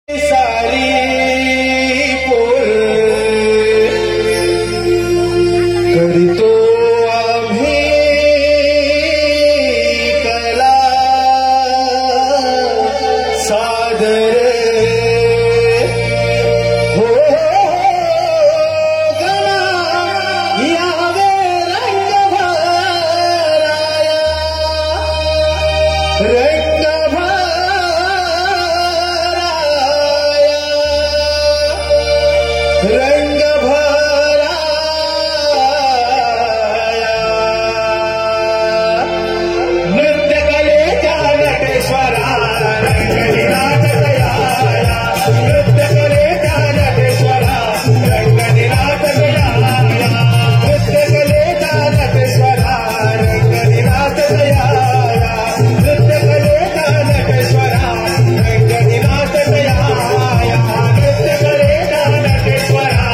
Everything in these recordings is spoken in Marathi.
सारी पोर करतो आम्ही कला सादर हो गला यावे रंग भराया रंग भराया नृत्य कलेच्या नटेश्वरा रंगनिनाद गयाया नृत्य कलेच्या नटेश्वरा रंगनिनाद गयाया नृत्य कलेच्या नटेश्वरा रंगनिनाद गयाया नृत्य कलेच्या नटेश्वरा रंगनिनाद गयाया नृत्य कलेच्या नटेश्वरा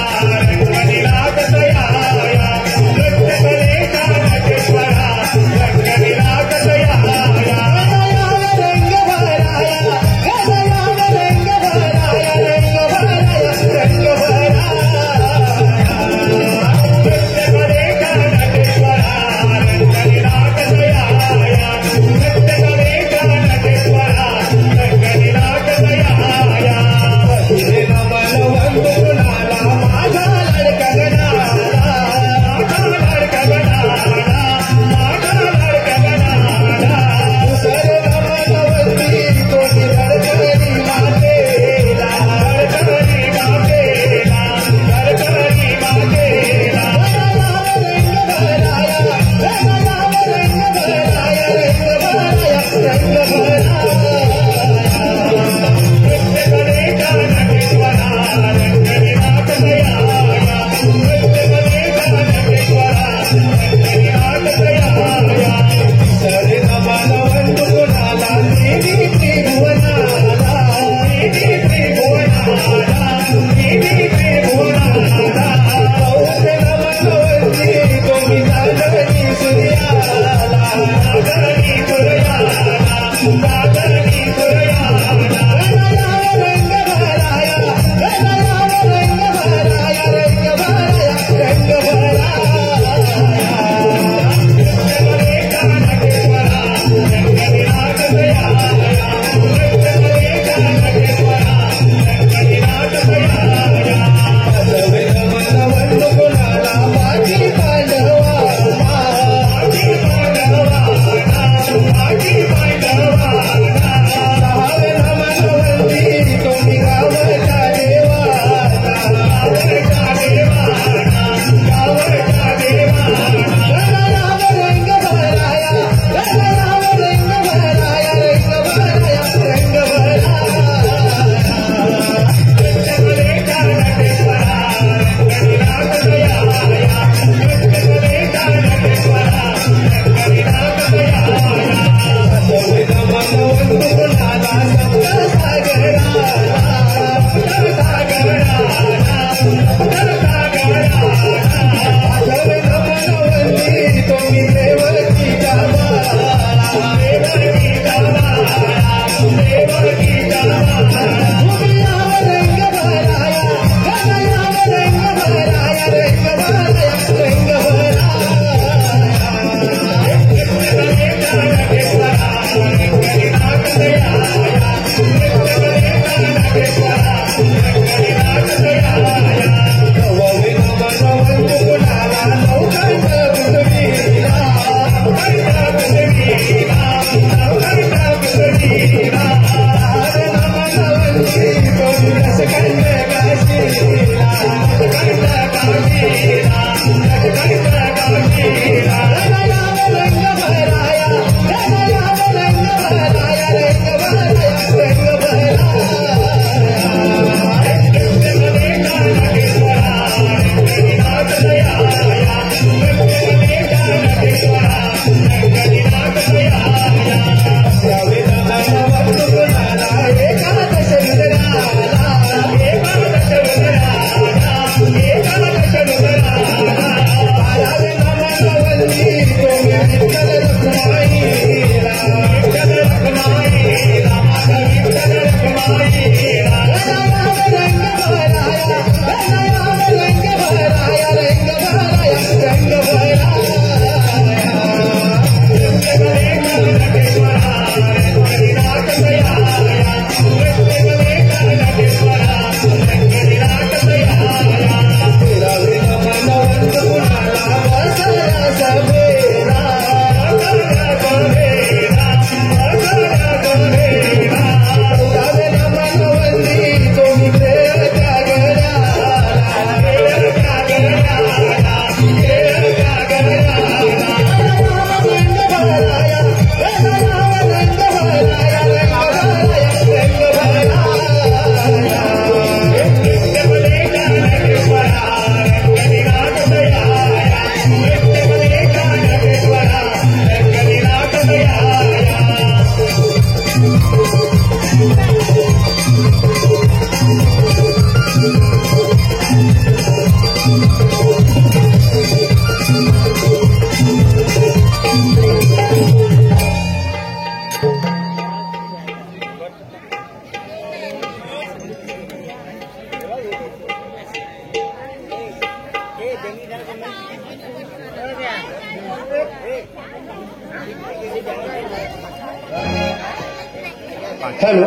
हॅलो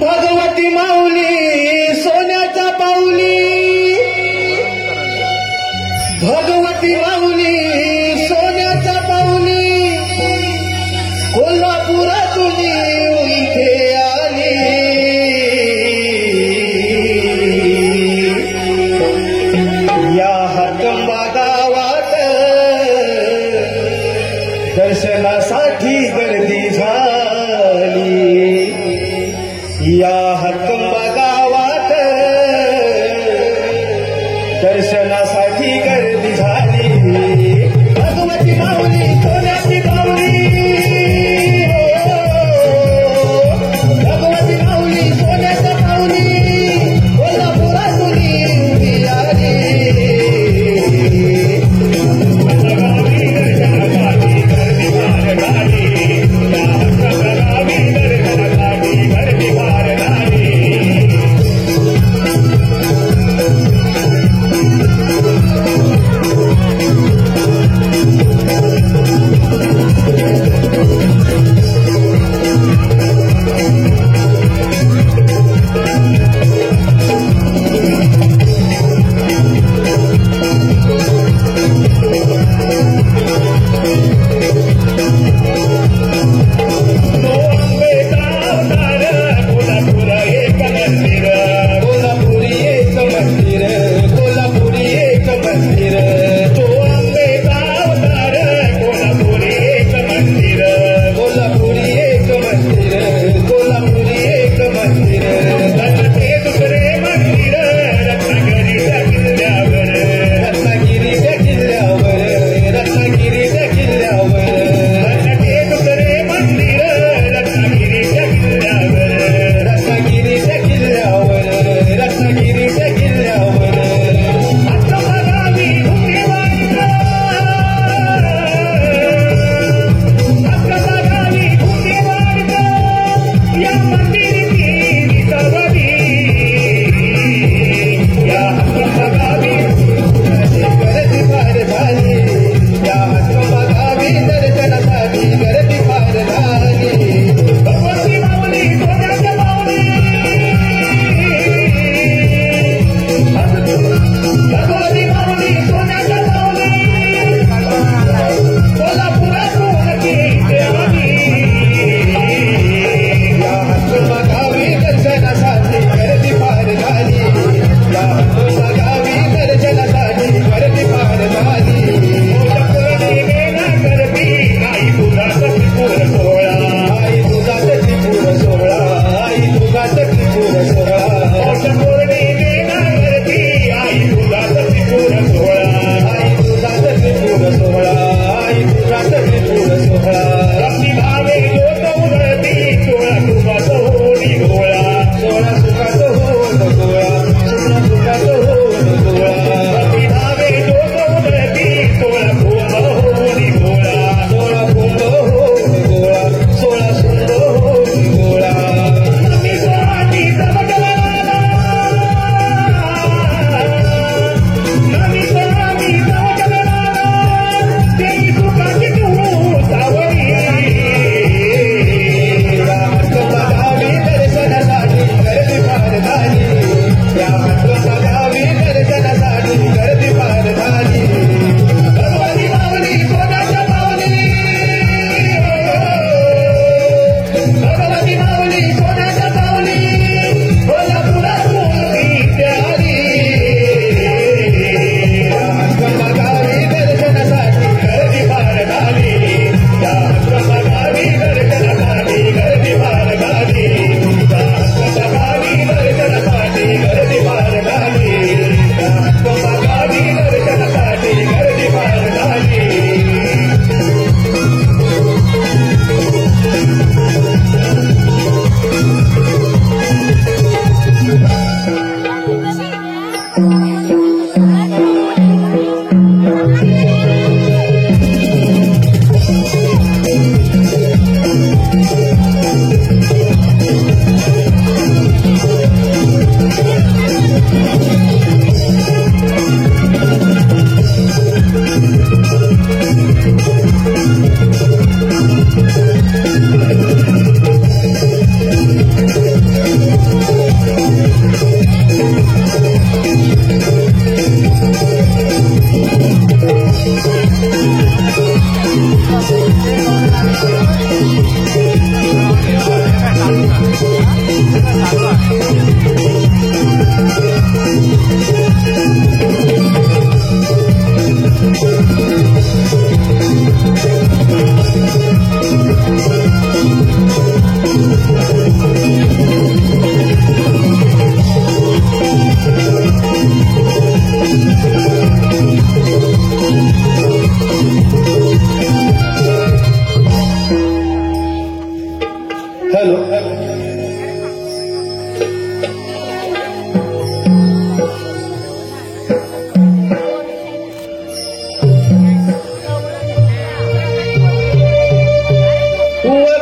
भगवती माऊली सोन्याच्या पाऊली भगवती माऊली सोन्याच्या पाऊली कोल्हापुरातून इथे आली या हातंबा गावात दर्शनासाठी गर्दी झाली या हातंबा गावात दर्शनासाठी गर्दी झाली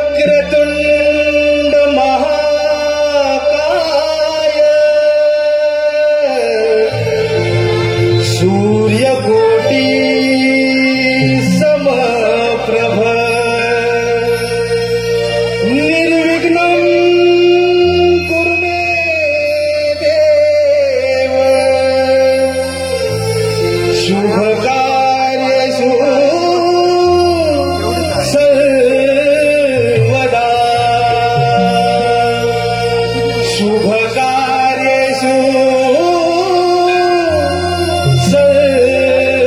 वक्रतुंड महाकाय सूर्यकोटी समप्रभ निर्विघ्नं कुरु मे देव शुभकार्येषु शुभकार्येषु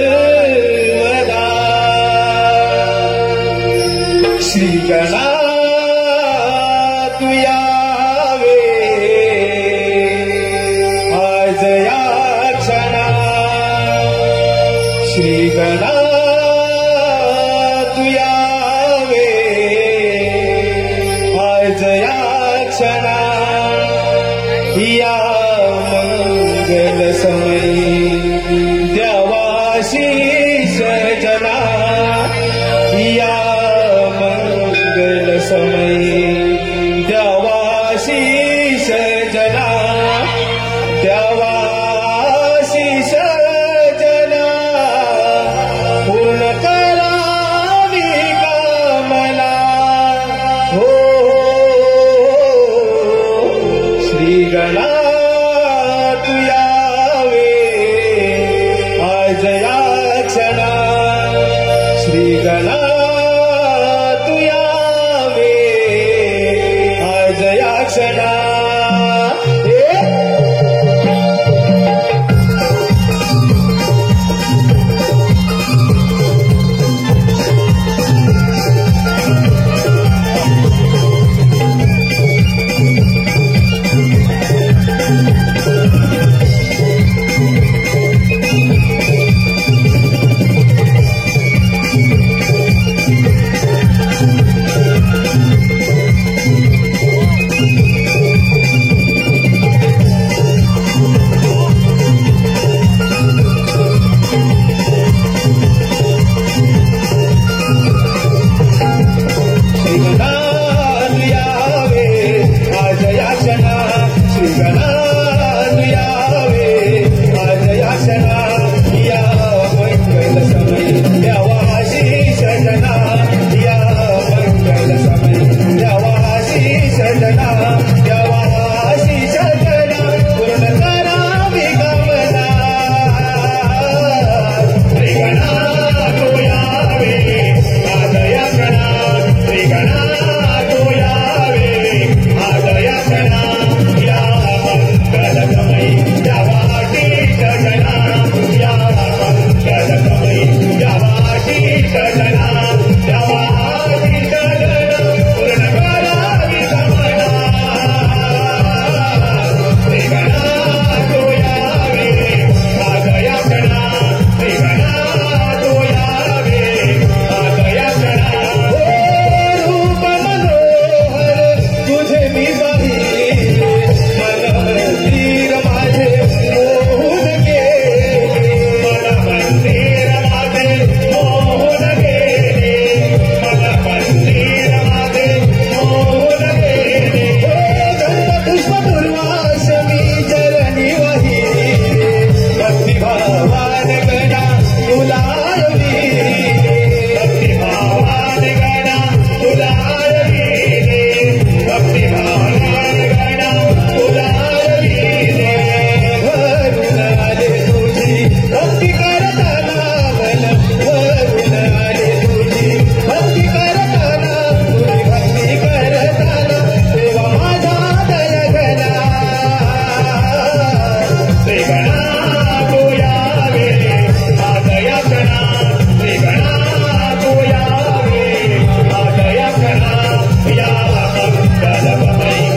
सर्वदा श्रीगणातु यावे आज या क्षणा श्रीगणातु यावे आज या क्षणा या मंगल समयी द्यावाशीष जना या मंगल समयी द्यावाशीष जना द्यावाशीष जना पूर्ण करावी कामना हो श्रीगणातु यावे आज या क्षणा श्रीगणातु यावे आज या क्षणा या मंगल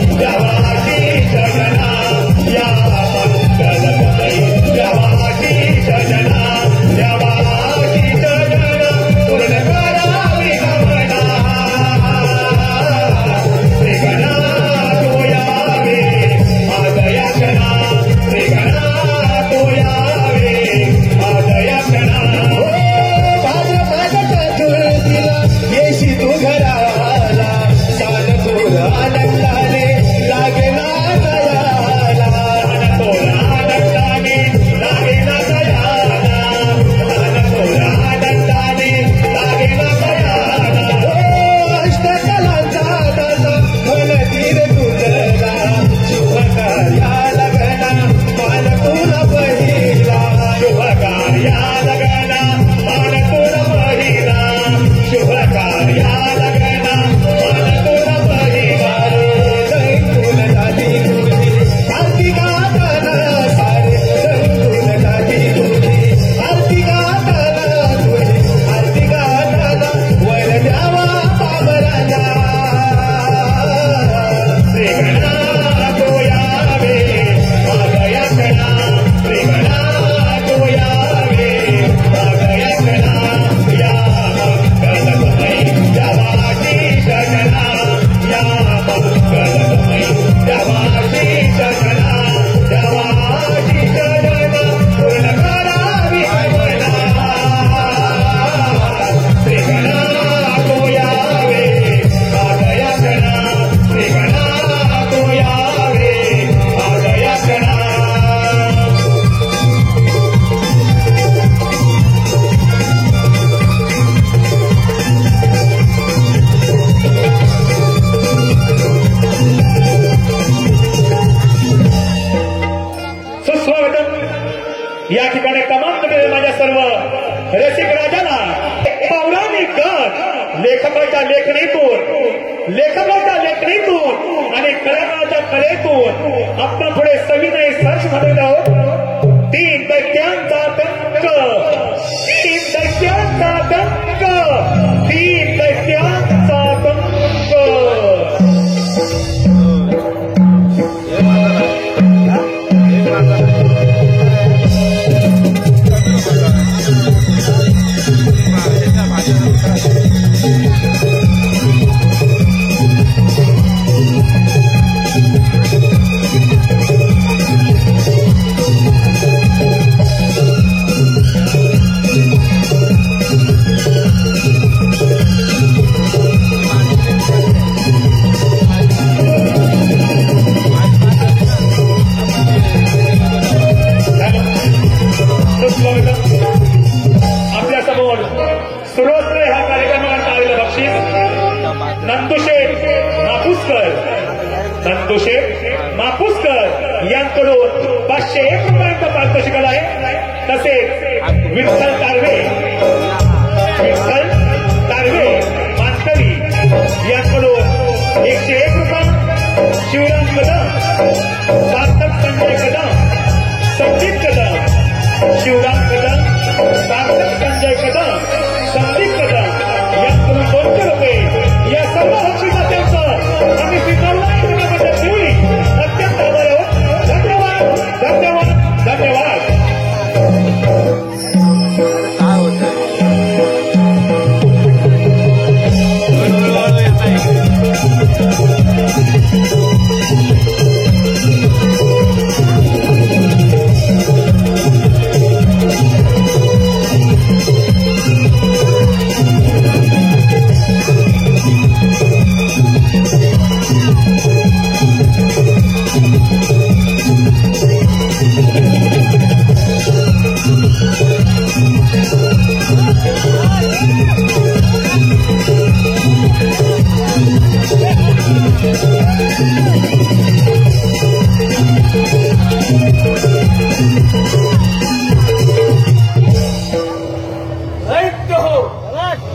लेखकाच्या लेखणीतून आणि कलाकाराच्या कलेतून आपण पुढे सविनय सर्च म्हणत आहोत. 3 दैत्यांचा डंक, 3 दैत्यांचा डंक, 3 दैत्यांचा डंक. आपल्या समोर सुरोस्त्र ह्या कार्यक्रमाकरता आलेलं बक्षीस नंदुशेठ मापुसकर यांकडून 501 रुपयांचा पारितोषिक आहे. तसेच विठ्ठल तारवे मानकरी यांकडून 101 रुपये, शिवराम कदम, सार्थक संजय कदम, संदीप कदम, शिवराम कदम, सार्थक संजय कदम, संदीप कदम यांकडून 200 रुपये. या सर्व बक्षिसांचं आम्ही स्वीकारलं ठेवली. अत्यंत आभारी आहोत. धन्यवाद धन्यवाद धन्यवाद.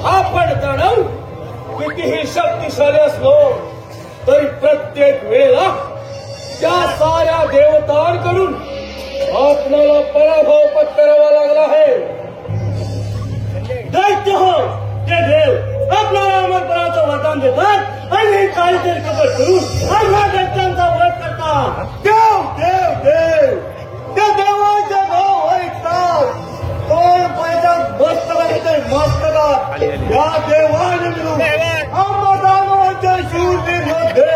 आपण जाणव कितीही शक्तिशाली असलो तरी प्रत्येक वेळेला त्या साऱ्या देवतांकडून आपल्याला पराभव पत्करावा लागला आहे. दैत्य हो ते देव आपल्याला अमरपणाचं वरदान देतात आणि काहीतरी कपट करून आम्हा दैत्यांचा वध करतात. देव देव देव त्या देवाच्या भाव ऐकतात. कोण पैदा मस्त करायचे मस्तकात या देवाने मिळून अंबदानवाच्या शूरवीरमध्ये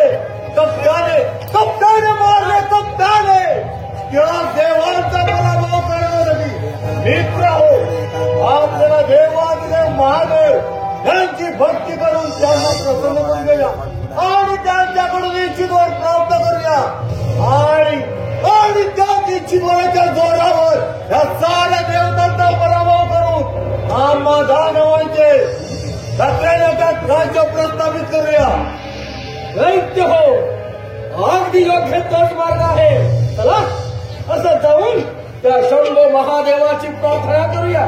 कप्ताने मारले कप्ताने. त्या देवांचा पराभव करण्यासाठी मित्र हो आपल्याला देवादिदेव महादेव यांची भक्ती करून त्यांना प्रसन्न करून घेऊया आणि त्यांच्याकडून इच्छित वर प्राप्त करूया आणि त्याच इच्छित वराच्या जोरावर या साऱ्या देवतांचा पराभव करून आम्हा दानवांचे त्यात राज्य प्रस्थापित करूया. दैत्य हो अगदी योग्य तोच मार्ग आहे. चला असं जाऊन त्या शंभो महादेवाची प्रार्थना करूया.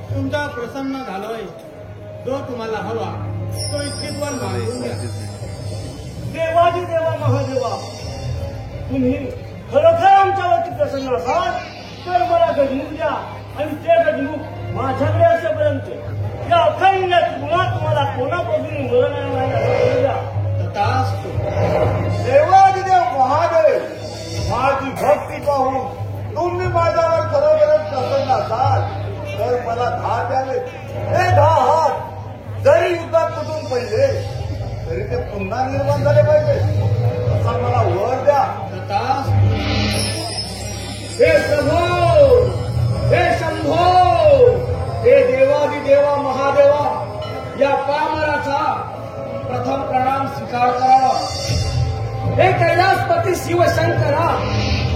तुमचा प्रसन्न झालोय. जो तुम्हाला हवा तो इतकीच मागून घ्या. देवाजी देवा महादेवा तुम्ही खरोखर आमच्यावरती प्रसन्न असाल तर मला गजमुख द्या आणि ते गजमुख माझ्याकडे असेपर्यंत या अखंडाची मुळात तुम्हाला कोणापासून मरण नाही द्या. तथास्तु. देवादिदेव महादेव माझी भक्ती पाहून तुम्ही माझ्यावर खरोखरच प्रसन्न असाल तर मला 10 द्यावे. हे 10 हात जरी युद्धात तुटून पडले तरी ते पुन्हा निर्माण झाले पाहिजे असा मला वर द्या. तथास्तु. हे प्रभो, हे शंभो, हे देवादिदेवा महादेवा, या पामराचा प्रथम प्रणाम स्वीकार करावा. हे कैलासपती शिवशंकरा,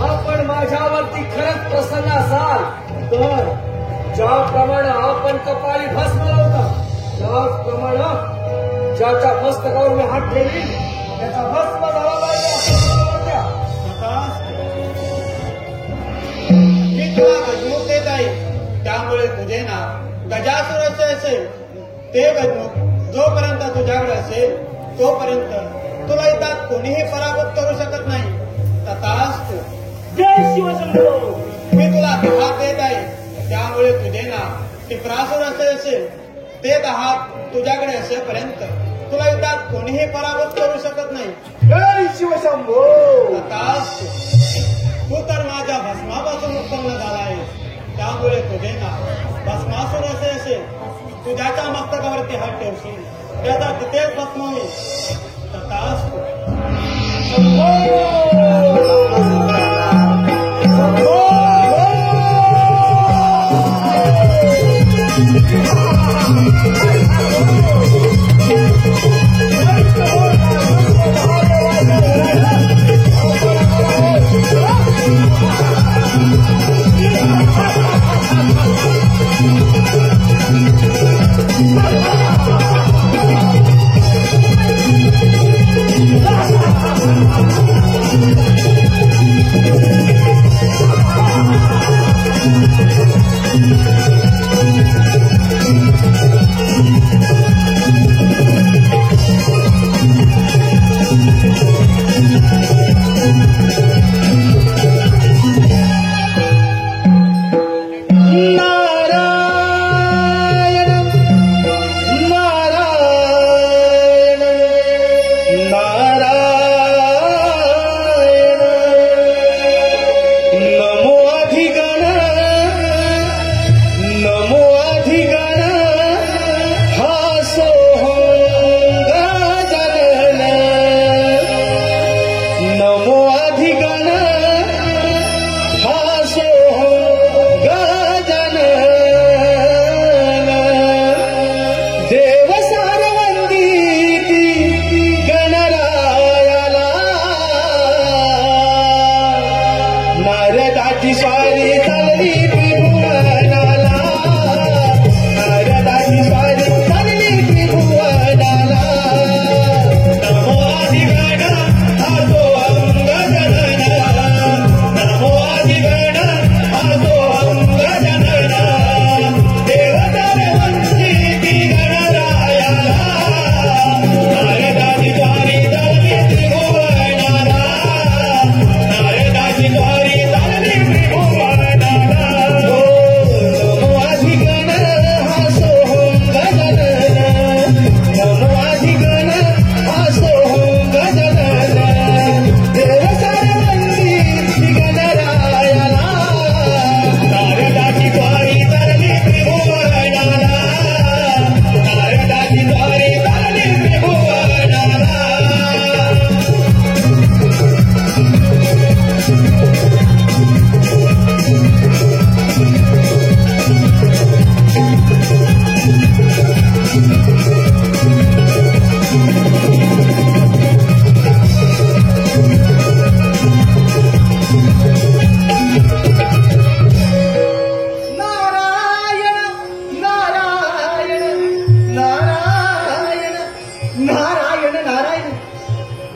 आपण माझ्यावरती खरंच प्रसन्न असाल तर ज्याप्रमाणे आपण कपाळी भस्म लावता त्याचप्रमाणे ज्याच्या मस्तकावर मी हात ठेवी त्याचा भस्म झाला पाहिजे. मी तुला गजमुख देत आहे, त्यामुळे तुझे नाव गजासुराचे असेल. ते गजमुख जोपर्यंत तुझ्याकडे असेल तोपर्यंत तुला इथं कोणीही पराभूत करू शकत नाही. तथास्तु. जय शिवशंभो. मी तुला हात देत आहे, त्यामुळे तुझे नाव टिपरासुर असेल. ते हात तुझ्याकडे असेपर्यंत तुला युद्धात कोणीही पराभूत करू शकत नाही. जय शिवशंभो. तथास्तु. तू तर माझ्या भस्मापासून उत्पन्न झाला आहेस, त्यामुळे तुझे नाव भस्मासूर असेल. तू ज्याच्या मस्तकावरती हात ठेवशील त्याचा तिथेच भस्म होईल. तथास्तु.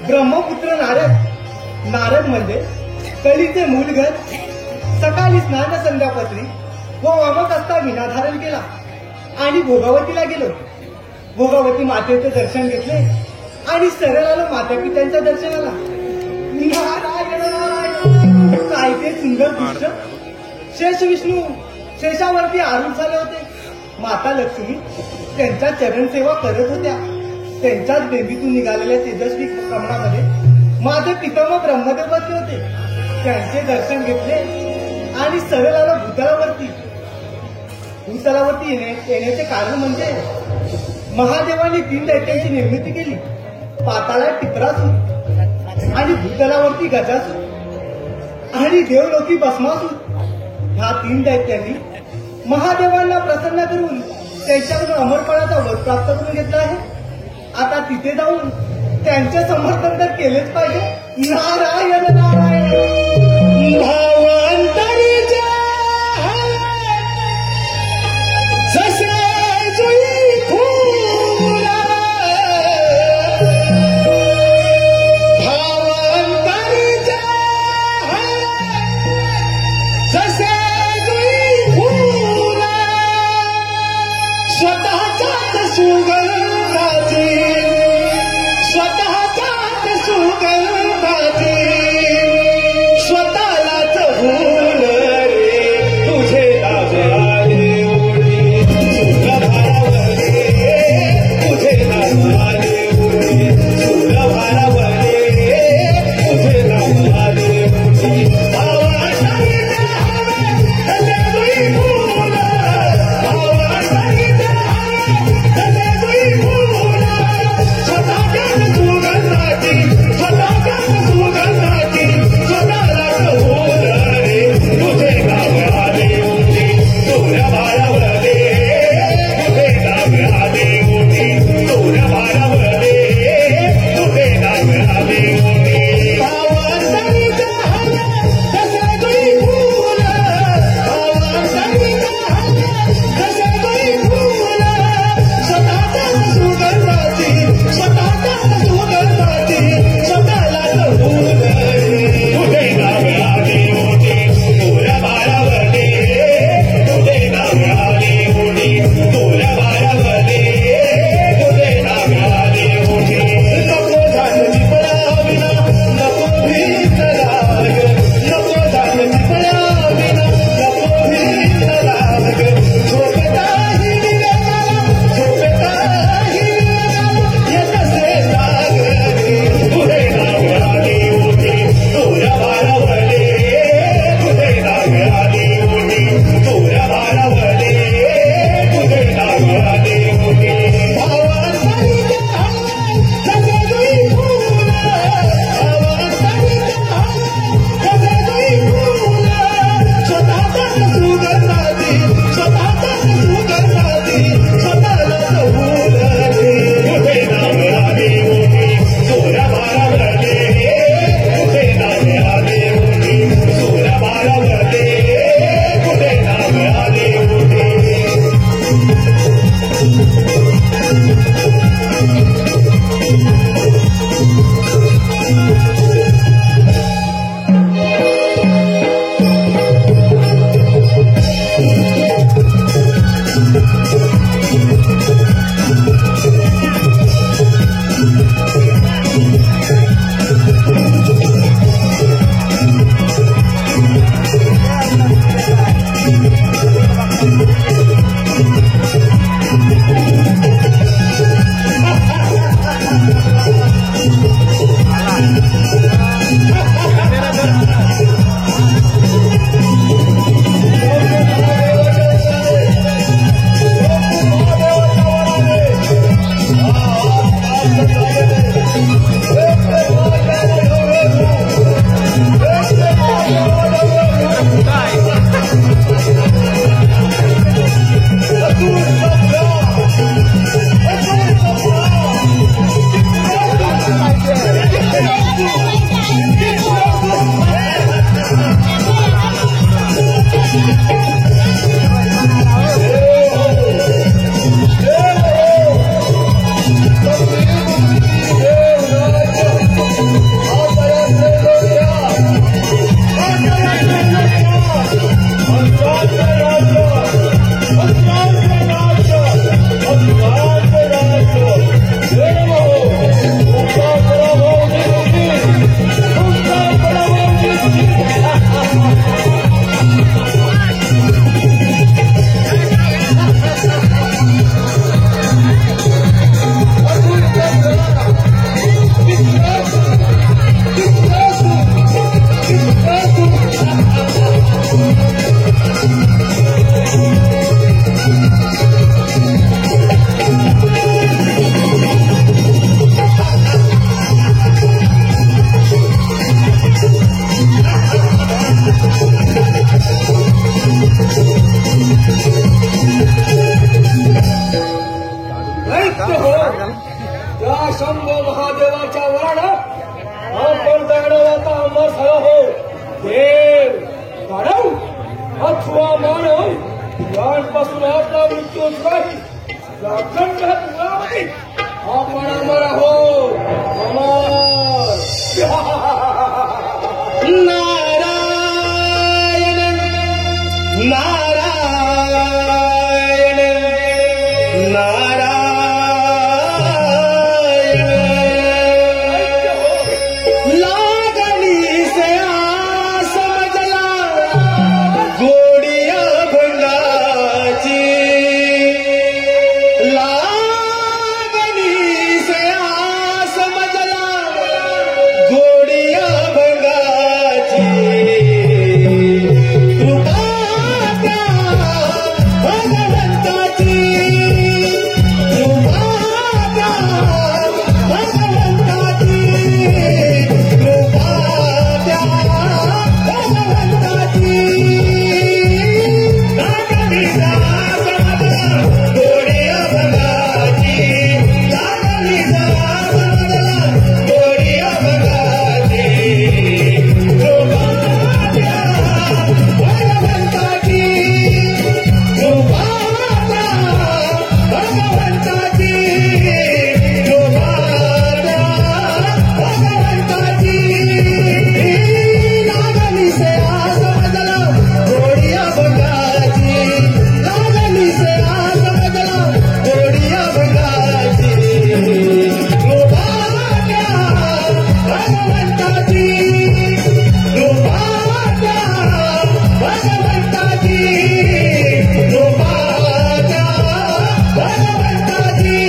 ब्रह्मपुत्र नारद. नारद म्हणजे कलीचे मूलगत. सकाळी स्नान संध्यापत्री व वामक असता विना धारण केला आणि भोगावतीला गेलो. भोगावती मातेचे दर्शन घेतले आणि सरळ आलो माता पित्यांच्या दर्शनाला. नारायण नारायण. काय ते सुंदर दृश्य. शेष विष्णू शेषावरती आरूढ झाले होते. माता लक्ष्मी त्यांच्या चरण सेवा करत होत्या. त्यांच्याच बेंबीतून निघालेल्या तेजस्वी कमळामध्ये माझे पितामह ब्रह्मदेव बसले होते. त्यांचे दर्शन घेतले आणि सरळ आलो भूतलावरती. भूतलावरती येण्याचे कारण म्हणजे महादेवाने 3 दैत्यांची निर्मिती केली. पाताळात टिपरासूर आणि भूतलावरती गजासूर. आणि देवलोकी भस्मासूर ह्या 3 दैत्यांनी महादेवांना प्रसन्न करून त्यांच्याकडून अमरपणाचा वर प्राप्त करून घेतला आहे. आता तिथे जाऊन त्यांचे समर्थन तर केलेच पाहिजे. नारायण नारायण. भावांतरीच्या जसे जुई फुला, भावांतरीच्या जसे जुई फुला, स्वतःच्याच सुगंधाची, स्वतःच्याच सुगंधाची, स्वतःलाच फुल रे तुझे नाव आले ओढी, सुर भारावले तुझे नाव आले ओढी, सुर भारावले तुझे नाव आले ओढी. भावांतरीच्या जसे जुई फुला, भावांतरीच्या जसे जुई फुला, स्वतःच्याच सुगंधाची, स्वतःच्याच सुगंधाची, स्वतःलाच फुल रे तुझे नाव आले ओढी, सुर भारावले तुझे नाव आले ओढी, सुर भारावले तुझे नाव आले ओढी. भावांतरीच्या जसे जुई फुला, भावांतरीच्या जसे जुई फुला, स्वतःच्याच सुगंधाची, स्वतःच्याच सुगंधाची, स्वतःलाच फुल रे तुझे नाव आले ओढी, सुर भारावले तुझे नाव आले ओढी, सुर भारावले तुझे नाव आले ओढी. नको झालं चिपळाविना, नको भीतराग, नको झालं चिपळाविना, नको भीतराग, झोपताही विरला, झोपताही विरला, येतसे जाग रे तुझे नाव आले ओढी, सुर भारावले तुझे नाव आले ओढी, सुर भारावले तुझे नाव आले ओढी. भावांतरीच्या जसे जुई फुला, भावांतरीच्या जसे जुई फुला, स्वतःच्याच सुगंधाची, स्वतःच्याच सुगंधाची, स्वतःलाच फुल रे तुझे नाव आले ओढी, सुर भारावले तुझे नाव आले ओढी, सुर भारावले तुझे नाव आले ओढी. शंभो महादेवाच्या वराडात आपण दगडावाचा अमर झाला हो. देव गाढव अथवा मानव यांपासून आपला मृत्यू नाही. अखंड गुलामी आपण अमर आहो. अमर नारायण नारायण नारायण लागली से आस मजला गोडिया भंगाची. लागली से आस मजला गोडिया भंगाची. कृपा त्या भगवंताची. कृपा त्या भगवंताची. कृपा त्या भगवंताची. लागली सास मजला गोडिया भंगाची. लागली सास मजला गोडिया भंगाची. कृपा त्या भगवंताची. कृपा त्या भगवंताची. कृपा त्या भगवंताची. लागली से आस मजला गोडिया भंगाची. लागली से आस मजला गोडिया भंगाची. कृपा त्या भगवंताची. कृपा त्या भगवंताची. कृपा त्या भगवंताची.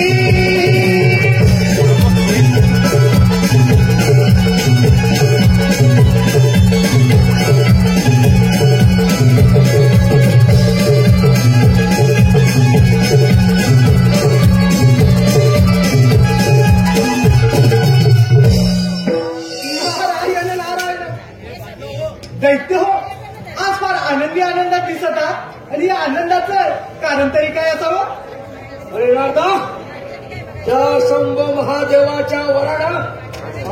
नारायण नारायण. दैत्य हो आज फार आनंदी आनंदात दिसत आहात आणि या आनंदाचं कारण तरी काय असावं? अरे नारदा त्या शंभो महादेवाच्या वराडात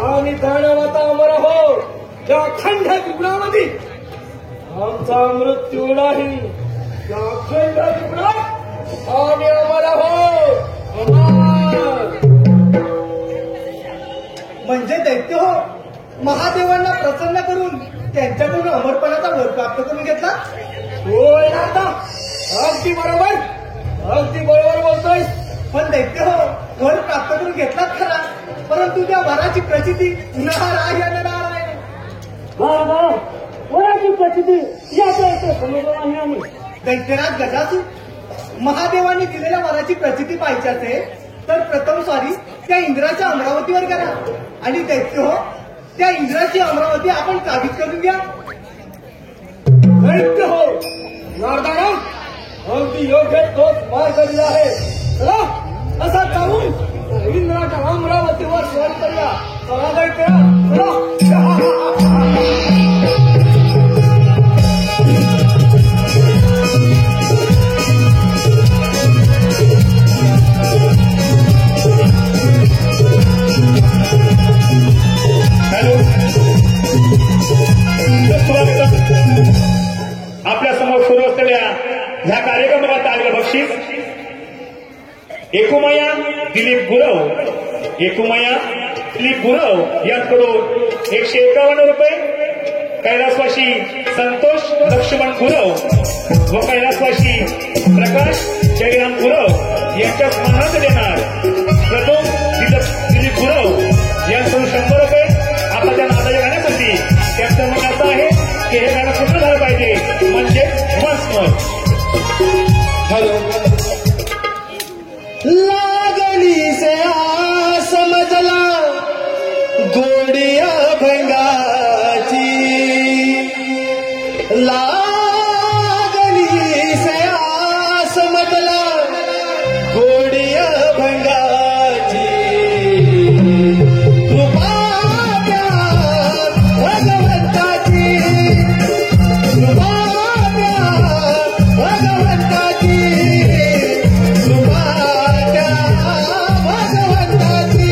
आम्ही दानवाचा अमर आहो. त्या अखंड जीवनामध्ये आमचा मृत्यू नाही. त्या अखंड जीवनात आम्ही अमर आहो. अमर म्हणजे दैत्य हो महादेवांना प्रसन्न करून त्यांच्याकडून अमरपणाचा वर प्राप्त करून घेतला. होय नारदा अगदी बरोबर. अगदी बरोबर बोलतोय. पण दैत्य हो वर प्राप्त करून घेतलाच खरा, परंतु त्या वराची प्रचिती नारायण नारायण. नारदा वराची प्रचिती याच्या इथे समजलं नाही आम्ही. दैत्यराज गजासू महादेवांनी दिलेल्या वराची प्रचिती पाहिजे असेल तर प्रथम स्वारी त्या इंद्राच्या अमरावतीवर करा आणि दैत्य हो त्या इंद्राची अमरावती आपण काबीज करून घ्या. दैत्य हो नारदाना अगदी योग्य तोच मार्ग दिला आहे. चला असा जाऊन इंद्राच्या अमरावतीवर स्वारी करूया. चला दैत्य चला. आपल्या समोर सुरू असलेल्या ह्या कार्यक्रमात आलेलं बक्षीस एकूमया दिलीप गुरव यांकडून 151 रुपये, कैलासवासी संतोष लक्ष्मण गुरव व कैलासवासी प्रकाश जयराम गुरव यांच्या स्मरणार्थ देणार. प्रथम दिलीप गुरव यांकडून 100 रुपये. आता त्या नादाच्या गाण्यासाठी त्यांचं म्हणणं असं आहे की हे गाणं पूर्ण झालं पाहिजे म्हणजे मस्त. लागली से आस मजला गोडिया भंगाची. लागली से आस मजला गोडिया भंगाची. कृपा त्या भगवंताची. कृपा त्या भगवंताची. कृपा त्या भगवंताची.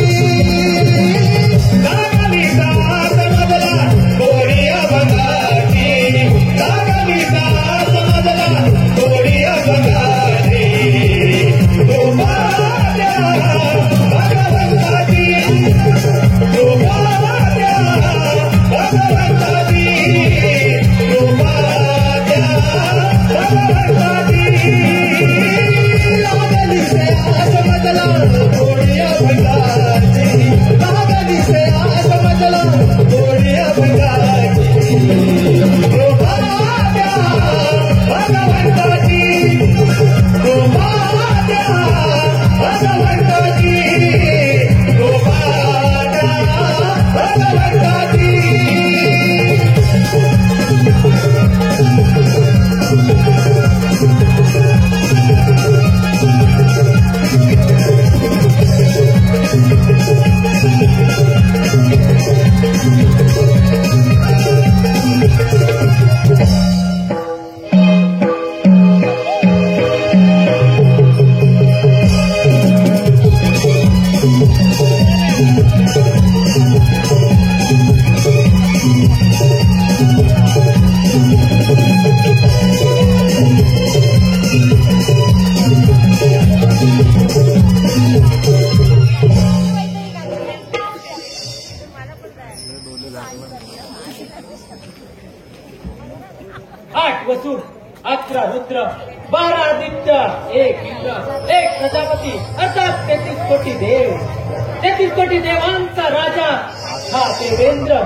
रुद्र 12 आदित्य 1 इंद्र 1 प्रजापती अर्थात 33 कोटी देव 33 कोटी देवांचा राजा हा देवेंद्र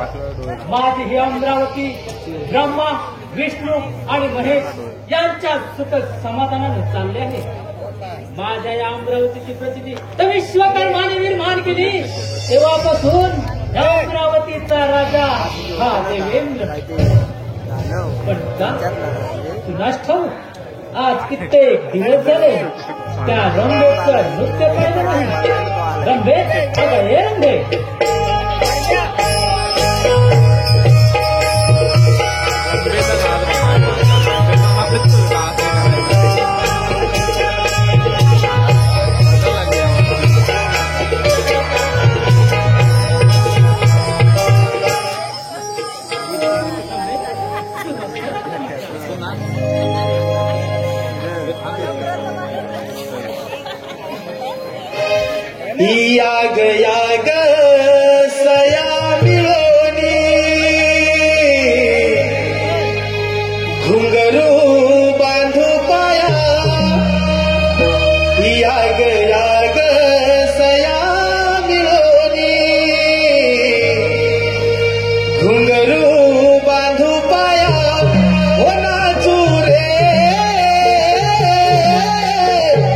माझी ही अमरावती ब्रह्मा विष्णू आणि महेश यांच्या सुख समाधानाने चालले आहे. माझ्या या अमरावतीची प्रचिती तर विश्वकर्माने निर्माण केली तेव्हापासून या अमरावतीचा राजा हा देवेंद्र. पण तुलाच ठाऊक आज कित्येक दिवस झाले त्या रंभेचं नृत्य पाहिलं नाही. रंभे अगं ये रंभे. याग याग सया मिळोनी घुंगरू बांधू पाया. याग याग सया मिळोनी घुंगरू बांधू पाया. हो नाचू रे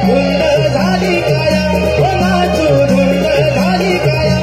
धुंद झाली काया. हो नाचू धुंद झाली काया.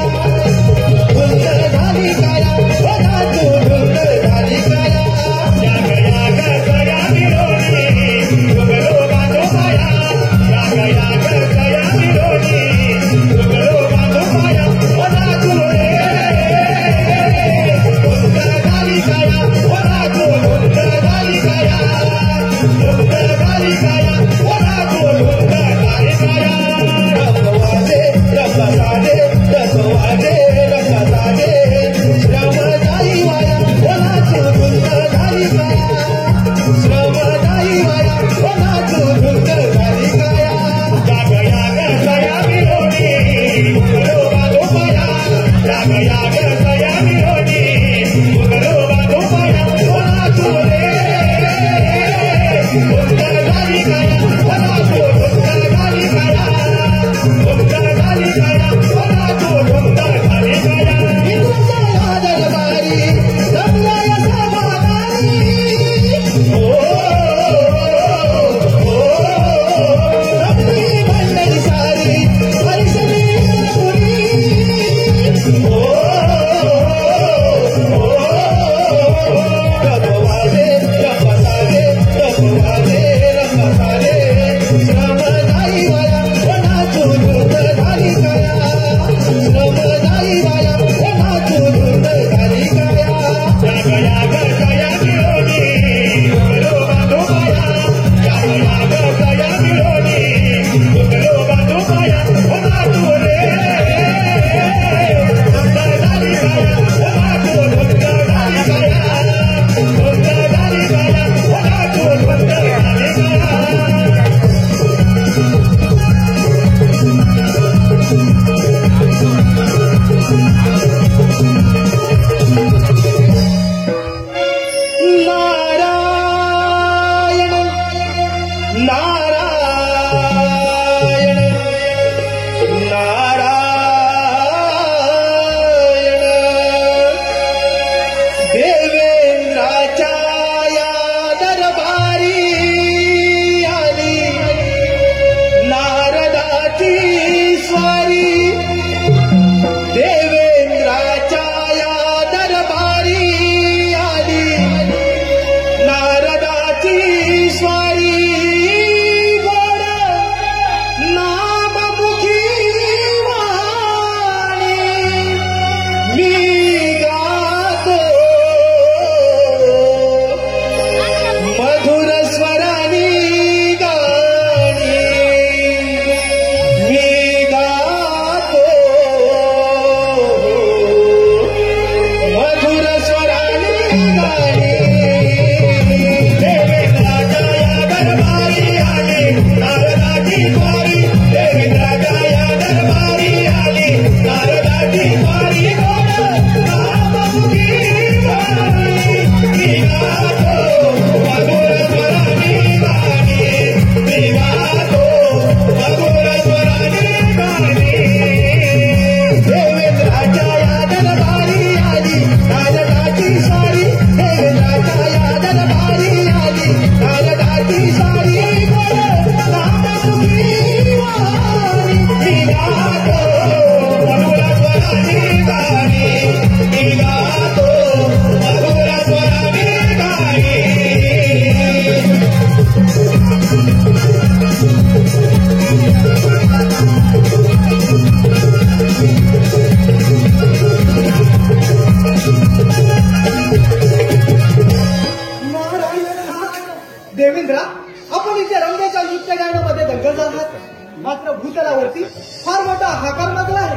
देवेंद्राचा हात मात्र भूतलावरती फार मोठा हाकार माजला आहे.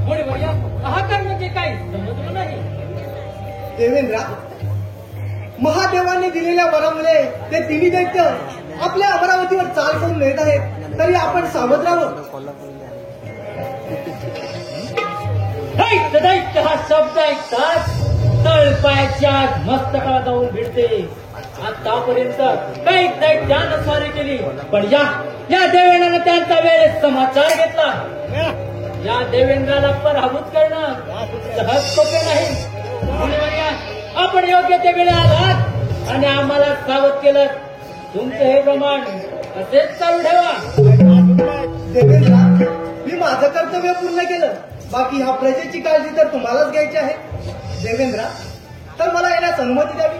मुनिवर्य, हाकार म्हणजे काय समजलं नाही. देवेंद्रा, महादेवांनी दिलेल्या वरामुळे ते तिन्ही दैत्य आपल्या अमरावतीवर चाल करून येत आहेत, तरी आपण सावध राहावं. दैत्य दैत्य हा शब्द ऐकताच तळपायाच्या मस्तकाला जाऊन भिडते. आतापर्यंत काही दैत्यानं स्वारी केली, पण या देवेंद्रानं त्यांचा वेळेस समाचार घेतला. या देवेंद्राला पराभूत करणं सहज सोपे नाही. मुनिवर्य, आपण योग्य त्या वेळेला आलात आणि आम्हाला सावध केलं. तुमचं हे प्रमाण असेच चालू ठेवा. देवेंद्रा, मी माझं कर्तव्य पूर्ण केलं. बाकी ह्या प्रजेची काळजी तर तुम्हालाच घ्यायची आहे. देवेंद्रा, तर मला येण्यास अनुमती द्यावी.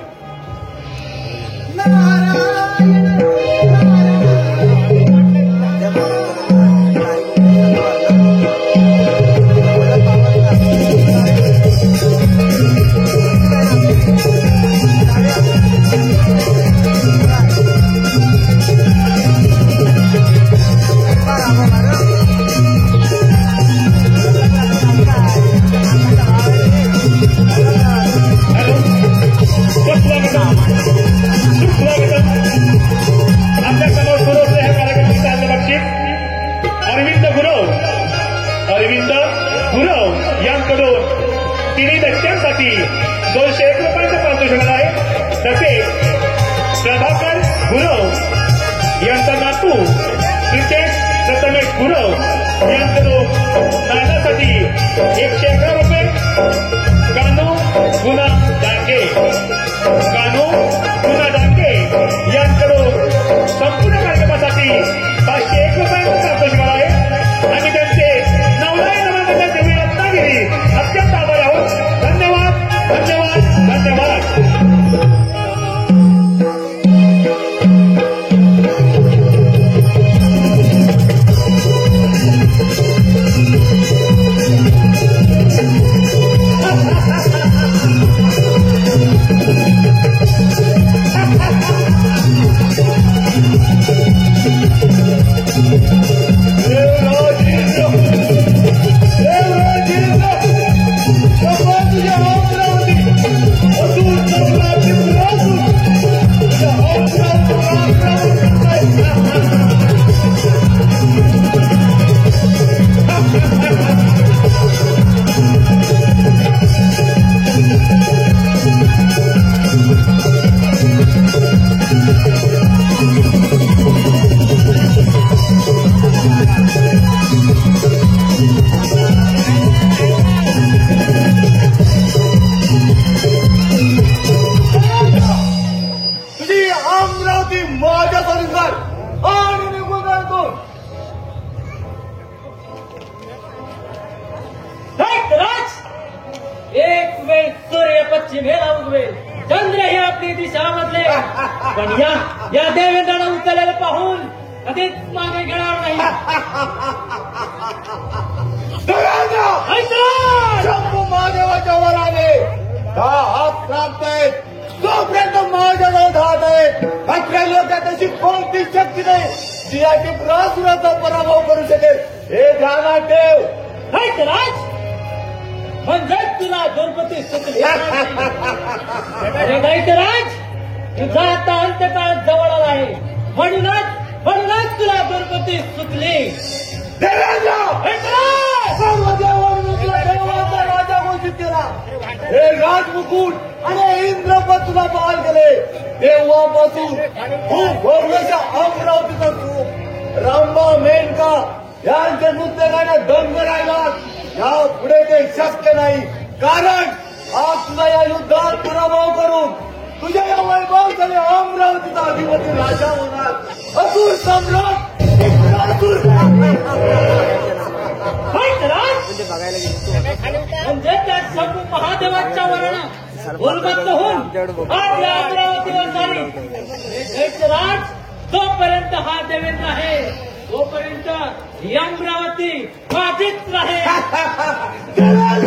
अरविंद गुरव यांकडून तिन्ही दैत्यांसाठी 201 रुपयांचं पारितोषिक आहे. तसेच प्रभाकर गुरव यांचा नातू रितेश प्रथमेश गुरव यांकडून नाण्यासाठी 111 रुपये. कानू गुना डांगे यांकडून संपूर्ण कार्यक्रमासाठी 501 रुपयांचं पारितोषिक आहे. आणि त्यांचे नवराई नमानाच्या देवी रत्नागिरी अत्यंत आभारी आहोत. धन्यवाद धन्यवाद धन्यवाद. एक वेळ सूर्य पश्चिमेला उगवेल, चंद्र ही आपली दिशा बदले. पण या देवेंद्राला उचललेलं पाहून कधीच मागे घेणार नाही. शंभू महादेवाच्या वराने हात कापतायत, तोपर्यंत महादेव धावत आहेत. आपल्या लोकात अशी कोणती शक्ती नाही जी या टिपरासुराचा पराभव करू शकेल. हे ध्यानात ठेव. राज म्हणजे तुला दुर्पती सुचली. अरे दैत्यराज, तुझा आता अंत्यकाळ जवळ आला आहे. म्हणूनच तुला दुर्पती सुचली. सर्व देवांनी देवाचा राजा घोषित केला. हे राजमुकुट आणि इंद्रपद तुला बहाल केले. तेव्हापासून खूप भव्यच्या अमरावतीचा तू रामबा मेनका यांचे नृत्य गाण्यात दंग राहिला. या पुढे ते शक्य नाही, कारण आज तुझा या युद्धात पराभव करून तुझ्या या वैभवशाली अमरावतीचा अधिपती राजा होणार. असुर सम्राट म्हणजे त्या शंभू महादेवाच्या वरानं उन्मत्त होऊन आज या अमरावतीवर झाली. दैत्यराज, जोपर्यंत हा देवेंद्र आहे तोपर्यंत ही अमरावती माझीच राहील. दैत्यराज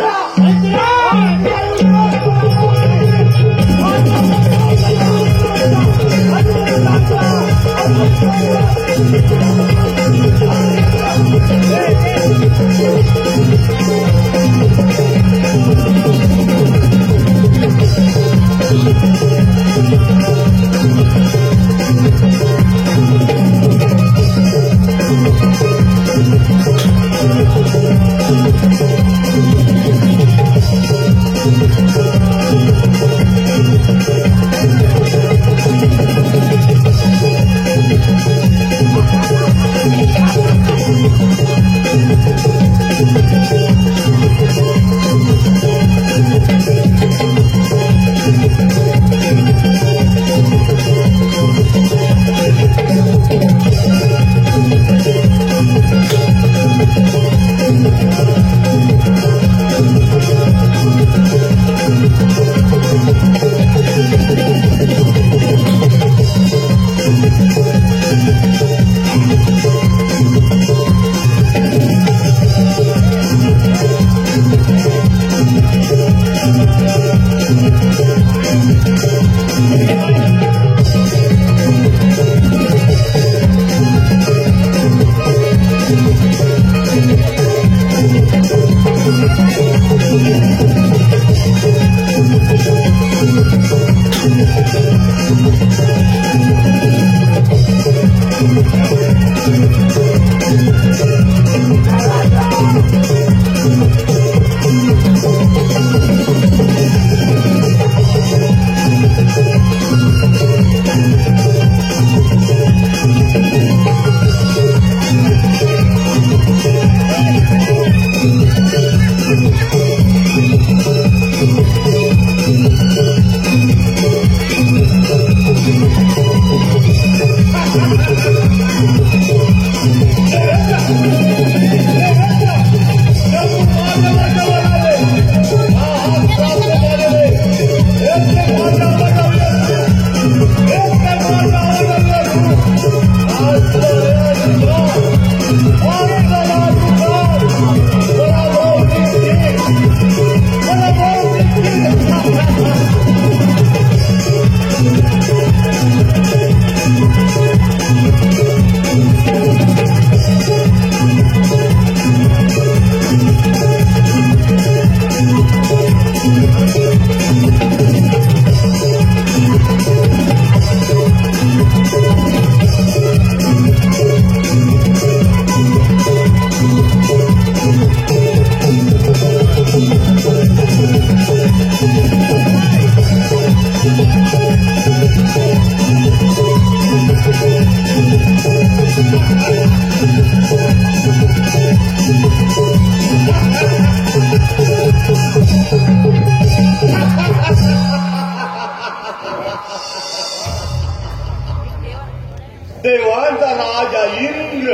देवांचा राजा इंद्र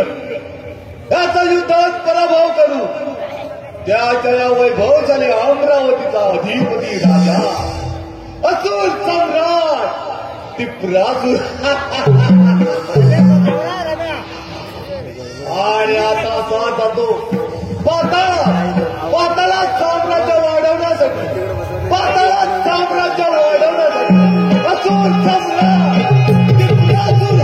त्याचा युद्धात पराभव करू त्याच्या वैभवशाली अमरावतीचा अधिपती राजा असुर सम्राट त्रिपुरासुर आणि आता असा जातो पाताळात साम्राज्य वाढवण्यासाठी असुर सम्राट त्रिपुरासुर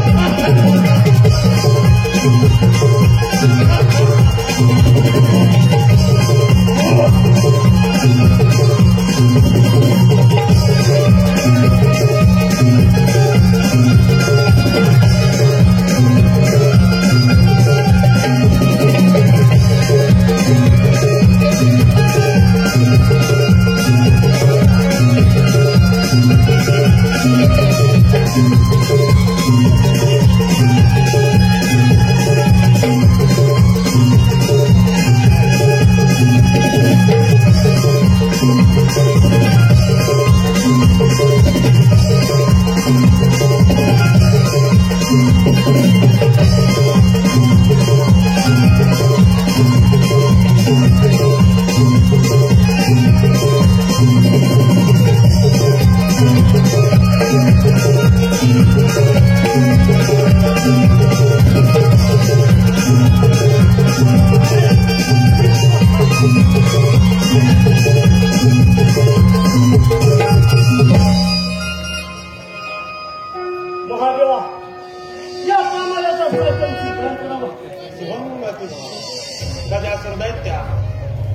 गजासुर दैत्या,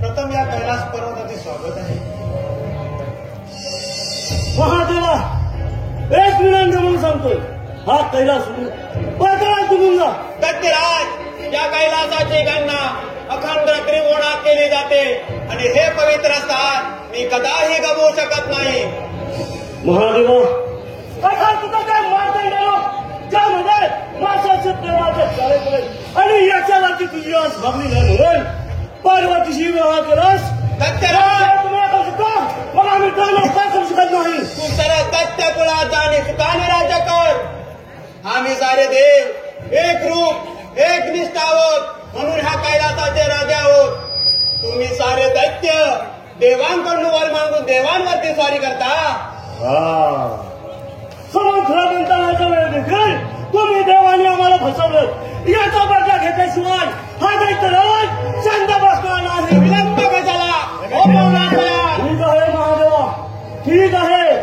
प्रथम या कैलास पर्वताचे स्वागत आहे. महादेवा, एक विनंती म्हणून सांगतोय, हा कैलास पाताळात डुबून जा. दैत्यराज, या कैलासाची गणना अखंड त्रिकोणात केली जाते आणि हे पवित्र स्थान मी कदाही गमवू शकत नाही. महादेवा, कथा तुझा काय मार्तंडाला ज्यामध्ये मासाचे प्रेमाचे चाळे करेल आणि याच्यावरती तुझी आस भागली नाही म्हणून पार्वतीशी विवाह केलास. दैत्यराज, तुम्ही एका शिका, मग आम्ही काय करू शकत नाही. तू सरळ दैत्य कुळात जाणे सुखाने राज्य कर. आम्ही सारे देव एक रूप एक निष्ठा आहोत म्हणून ह्या कैलासाचे राजे आहोत. तुम्ही सारे दैत्य देवांकडून वर मागून देवांवरती स्वारी करता. समुद्र मंथनाच्या वेळी देखील तुम्ही देवाने आम्हाला फसवलं. याचा बदला घेतल्याशिवाय हा दैत्यराज शांत बसणार नाही. विलंब कशाला? हो पाहुणा तयार. ठीक आहे महादेवा, ठीक आहे.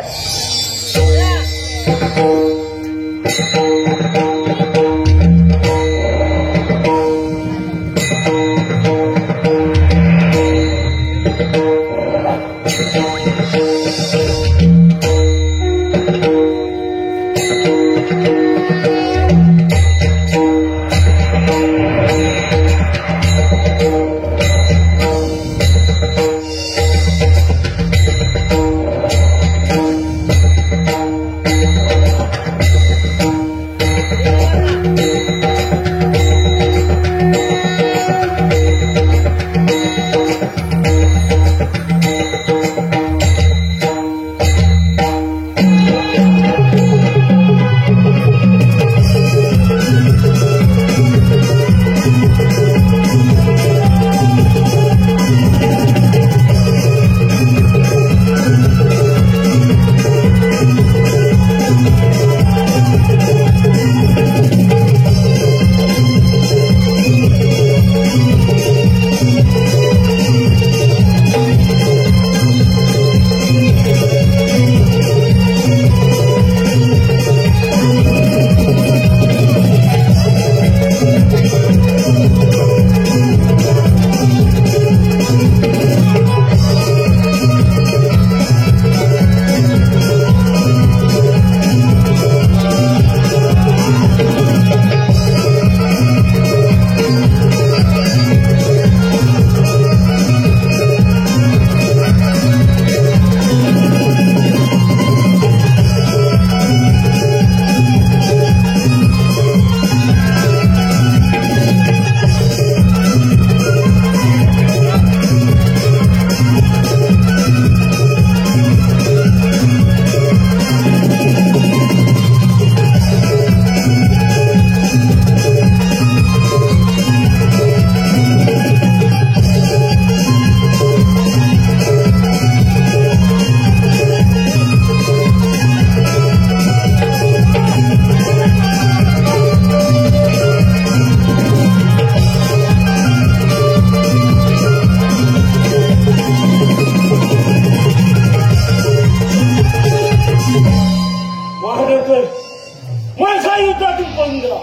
माझ्या युद्धातून पळून गेला.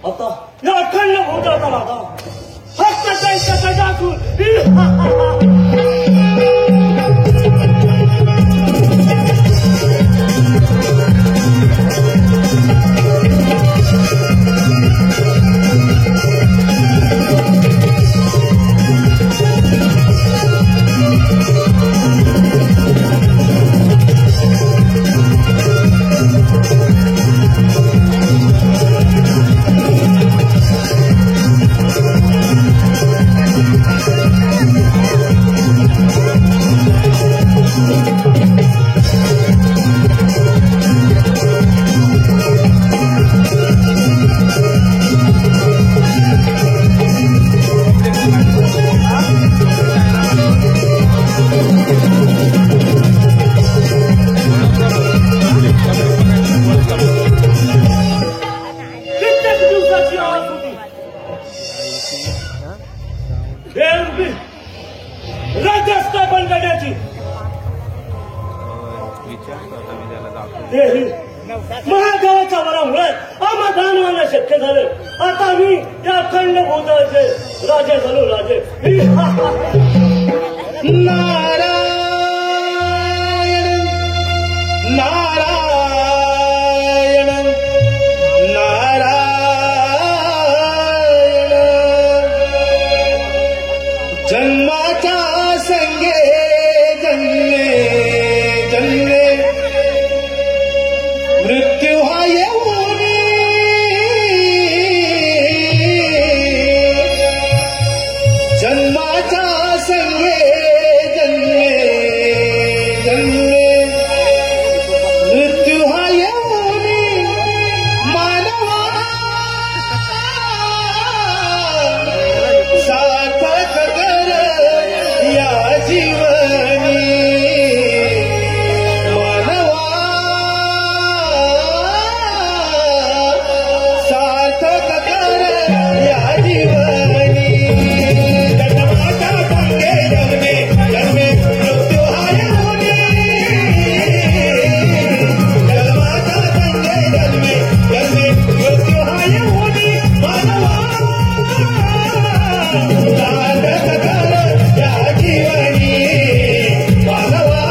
आता या अखंड भूताचा राजा फक्त दैत्याचा जादू. राज्य स्थापन करण्याची महादेवाच्या वरामुळे आम्हा दानवांना शक्य झालं. आता आम्ही या अखंड भूताचे राजे झालो राजे. नारायण नारायण नारायण जन्माच्या संगे जन्मे जन्मे मृत्यू हा येऊनी जन्माच्या संगे जन्मे जन्मे मृत्यू हा येऊनी मानवा सार्थक कर या जीवनी मानवा सार्थक कर या जीवनी जन्माच्या संगे जन्मे जन्मे मृत्यू हा येऊनी जन्माच्या संगे जन्मे जन्मे मृत्यू हा येऊनी मानवा सार्थक कर या जीवनी मानवा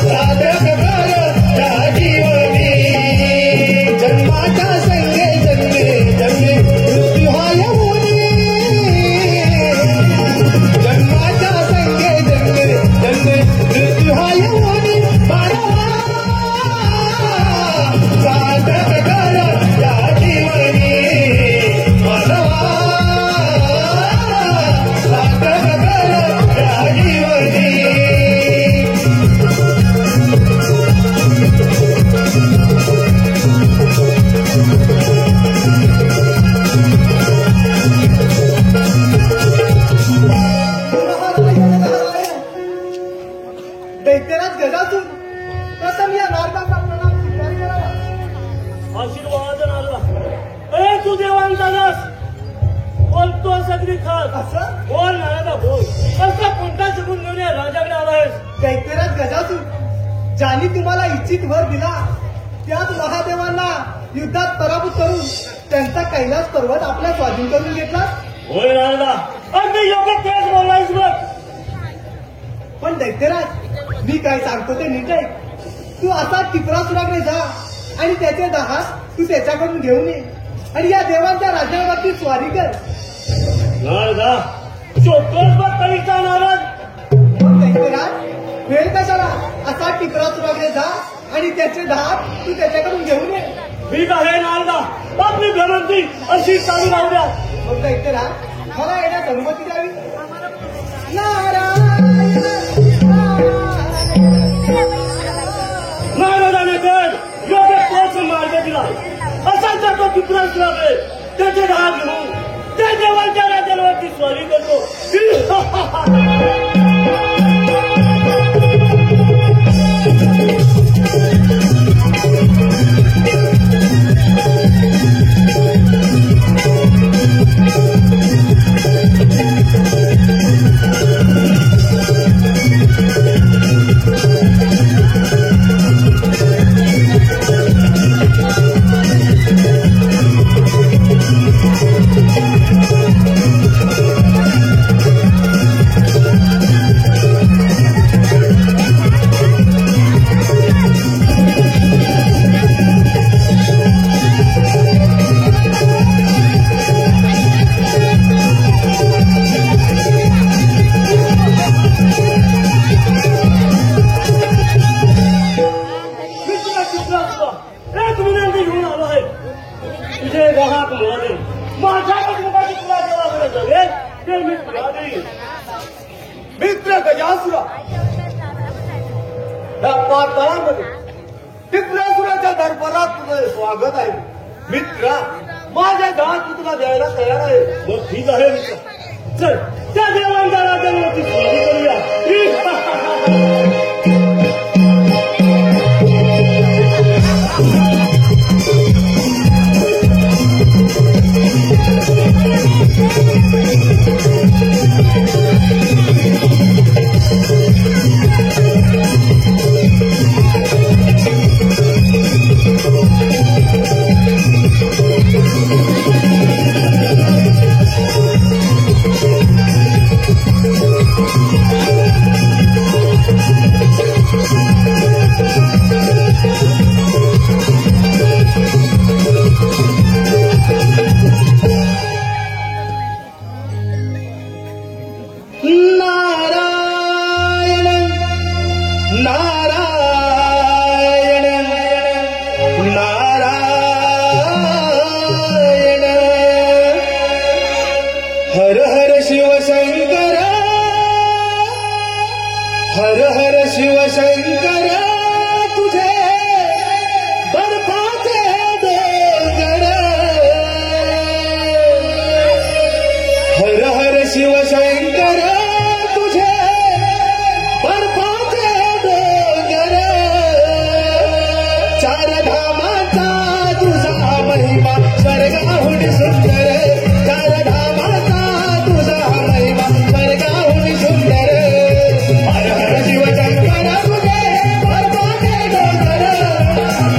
सार्थक कर या जीवनी जन्माच्या संगे जन्मे जन्मे मृत्यू हा येऊनी जन्माच्या संगे जन्मे जन्मे मृत्यू हा येऊनी मानवा सार्थक कर या जीवनी मानवा सार्थक कर या जीवनी दैत्यराज गजासून प्रथम या नारदाचा प्रणाम स्वीकार करावा. आशीर्वाद नारदा. अरे तू देवांचा दास बोलतो सगळी खास. असं बोल नारदा बोल. असा कोणता शिकून घेऊन या राजाकडे आलायस. दैत्यराज गजासून ज्यांनी तुम्हाला इच्छित वर दिला त्याच महादेवांना युद्धात पराभूत करून त्यांचा कैलास पर्वत आपल्या स्वाधीन करून घेतला. होय नारदा अगदी योग्य तेच बोलायस बघ. पण दैत्यराज मी काय सांगतो ते नीट ऐक. तू असा टिपरासुराकडे जा आणि त्याचे जहाज तू त्याच्याकडून घेऊन ये आणि या देवांच्या राज्यावरती स्वारी कर. नारदा चोखोच बघ कधीचा नारद. दैत्यराज वेळ कशाला असा टिपरासुराकडे जा आणि त्याचे जहाज तू त्याच्याकडून घेऊन ये. ठीक आहे नारदा आपली भ्रमंती अशी चालू राहू द्या. मग दैत्यराज मला येण्यास अनुमती द्यावी. नारदाने तर योग्य तोच मार्ग दिला. असा जातो टिपरासुराकडे त्याचे जहाज घेऊन त्या देवांच्या राज्यावरती स्वारी करतो. मित्र गजासुरा या पाताळामध्ये टिपरासुराच्या दरबारात तुझं स्वागत आहे. मित्रा माझ्या गावात तू तुला द्यायला तयार आहे. मग ठीक आहे मित्र चल त्या देवांच्या राज्यावरती स्वारी करूया. Thank you. शिवशंकर तुझे बर्फाचे डोंगर चार धामाचा तुझा महिमा स्वर्गाहून सुंदर चार धामाचा तुझा महिमा स्वर्गाहून सुंदर हर हर शिवशंकर तुझे बर्फाचे डोंगर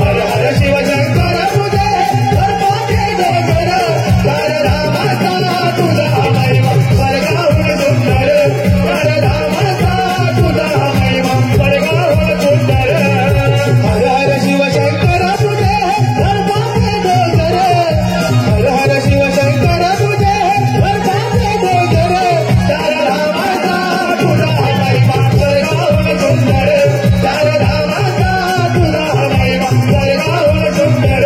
हर हर शिवशंकर तुझे बर्फाचे डोंगर चार धामाचा तुझा महिमा स्वर्गाहून सुंदर चार धामाचा तुझा महिमा स्वर्गाहून सुंदर हर हर शिवशंकर तुझे बर्फाचे डोंगर हर हर शिवशंकर तुझे बर्फाचे डोंगर चार धामाचा तुझा महिमा स्वर्गाहून सुंदर चार धामाचा तुझा महिमा स्वर्गाहून सुंदर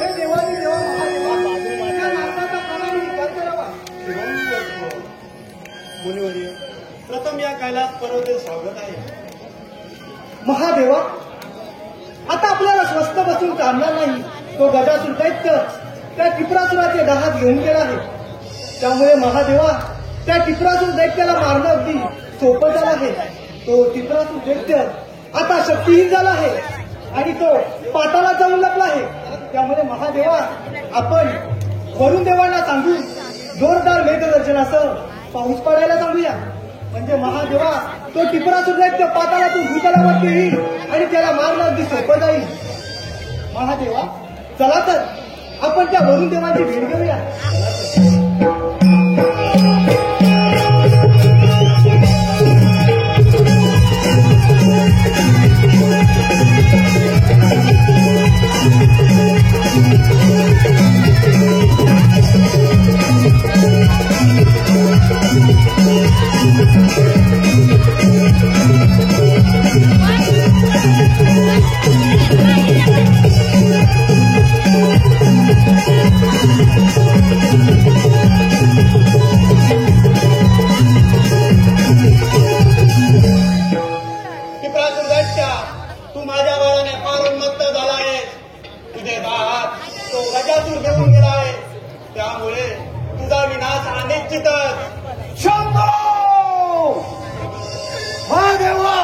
हे देवानी देवा महादेवा त्या नारदाचा प्राणाने विचार करावा. मुनिवर्य, प्रथम या कैलास पर्वते स्वागत आहे. महादेवा, आता आपल्याला स्वस्त बसून चालणार नाही. तो गजासूर दैत्य त्या टिपरासुराचे डहात घेऊन गेला आहे. त्यामुळे महादेवा, त्या टिपरासूर दैत्याला मारणं अगदी सोपं झालं आहे. तो टिपरासूर दैत्य आता शक्तीहीन झाला आहे आणि तो पाताला जाऊन लपला आहे. त्यामुळे महादेवा, आपण वरुण देवांना सांगून जोरदार मेघगर्जनासह पाऊस पडायला सांगूया. म्हणजे महादेवा, तो टिपरासूर दैत्य पाताळातून भूतलावरती येईल आणि त्याला मारणं अगदी सोपं जाईल. महादेवा, चला तर आपण त्या वरुण देवांची भेट घेऊया. टिपरासूर दैत्या, तू माझ्या बळाने फार उन्मत्त झाला आहेस. तुझे दात तो गजासूर घेऊन गेला आहे. त्यामुळे तुझा विनाश अनिश्चितच. शंभो महादेवा,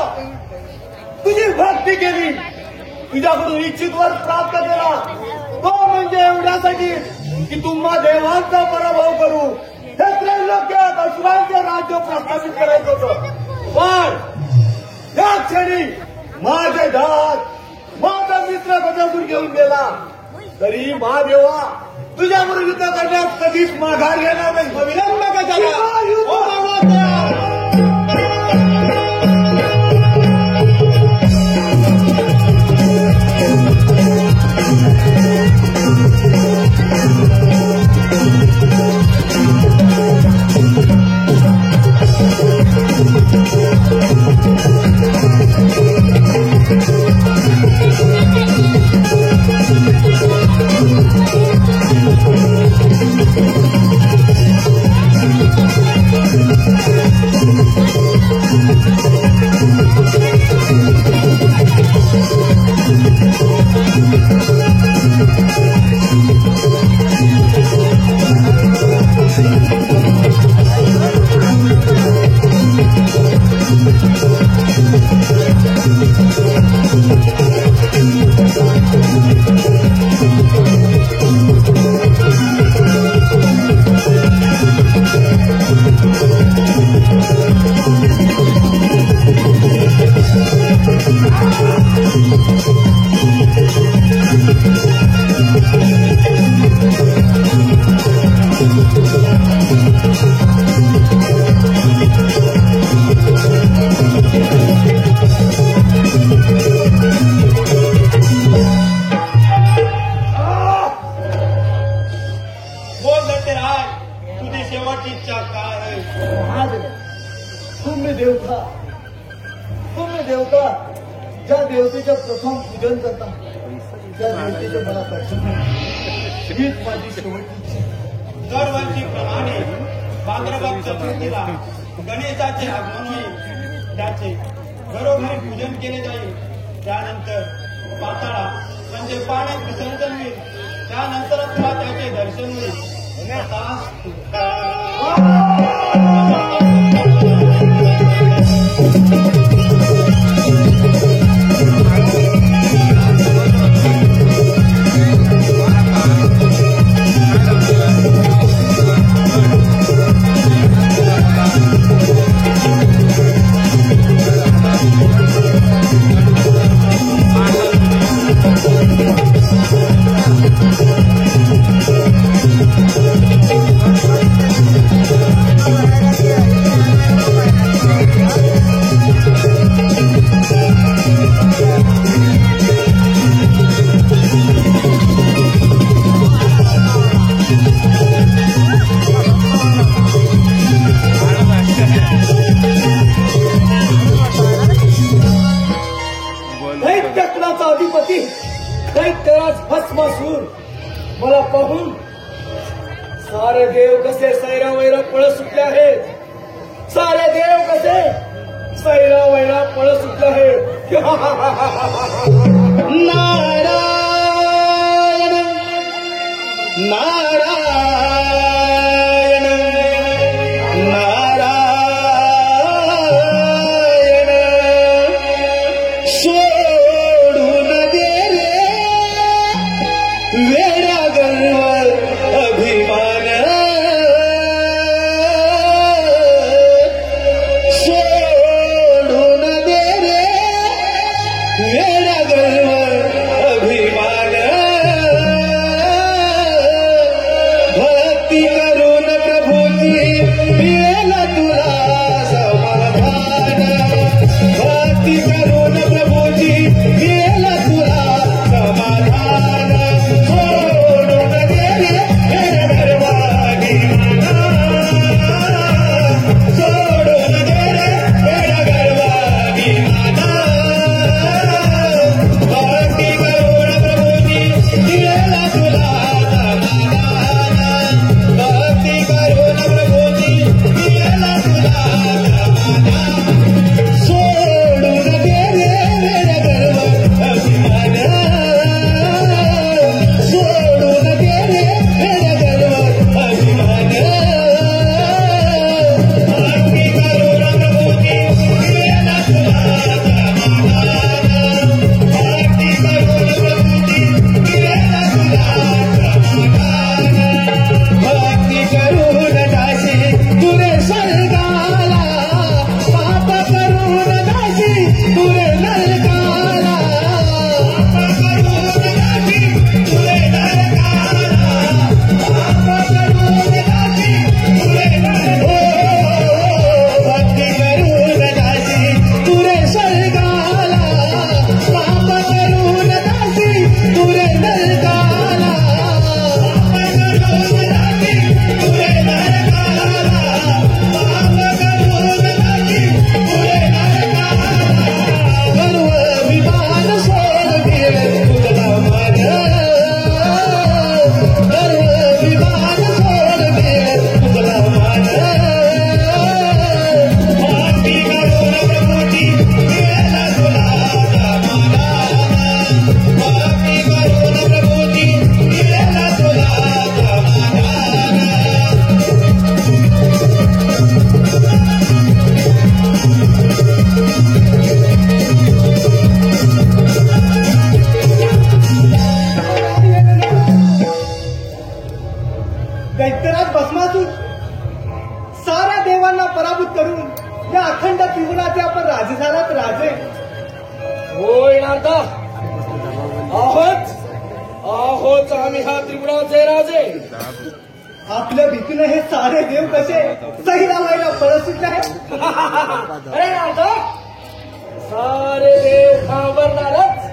तुझी भक्ती केली, तुझ्याकडून इच्छित वर प्राप्त केला, तो म्हणजे एवढ्यासाठी की तुम्हा देवांचा पराभव करू, हे त्रैलोक्यात असुरांचे राज्य प्रस्थापित करायचं होतं. पण या क्षणी माझे दात माझा मित्र गजासूर घेऊन गेला. तरी महादेवा, तुझ्यावर युद्ध करण्यास कधीच माघार घेणार नाही. विलंब कशाला? युद्ध. हो भगवंता. देवता ज्या देवतेचं प्रथम पूजन करता त्या देवतेचं मला दर्शन हीच माझी शेवटची दरवर्षीप्रमाणे भाद्रपद चतुर्थीला गणेशाचे आगमन होईल. त्याचे घरोघरी पूजन केले जाईल. त्यानंतर पाताळा म्हणजे पाण्यात विसर्जन होईल. त्यानंतर तुला त्याचे दर्शन होईल. अधिपती दैत्यराज भस्मासूर मला पाहून सारे देव कसे सैरा वैरा पळ सुटले आहेत. सारे देव कसे सैरा वैरा पळ सुटले आहेत. नारायण नारायण दैत्यराज भस्मासूर साऱ्या देवांना पराभूत करून या अखंड त्रिभुवनाचे आपण राजे झालात. राजे होय नारदा, आहोत आम्ही हा त्रिपुराचे राजे. आपल्या भीतीने हे सारे देव कसे सैरा वैरा पळ सुटले आहेत. अरे नारदा, सारे देव घाबरणारच.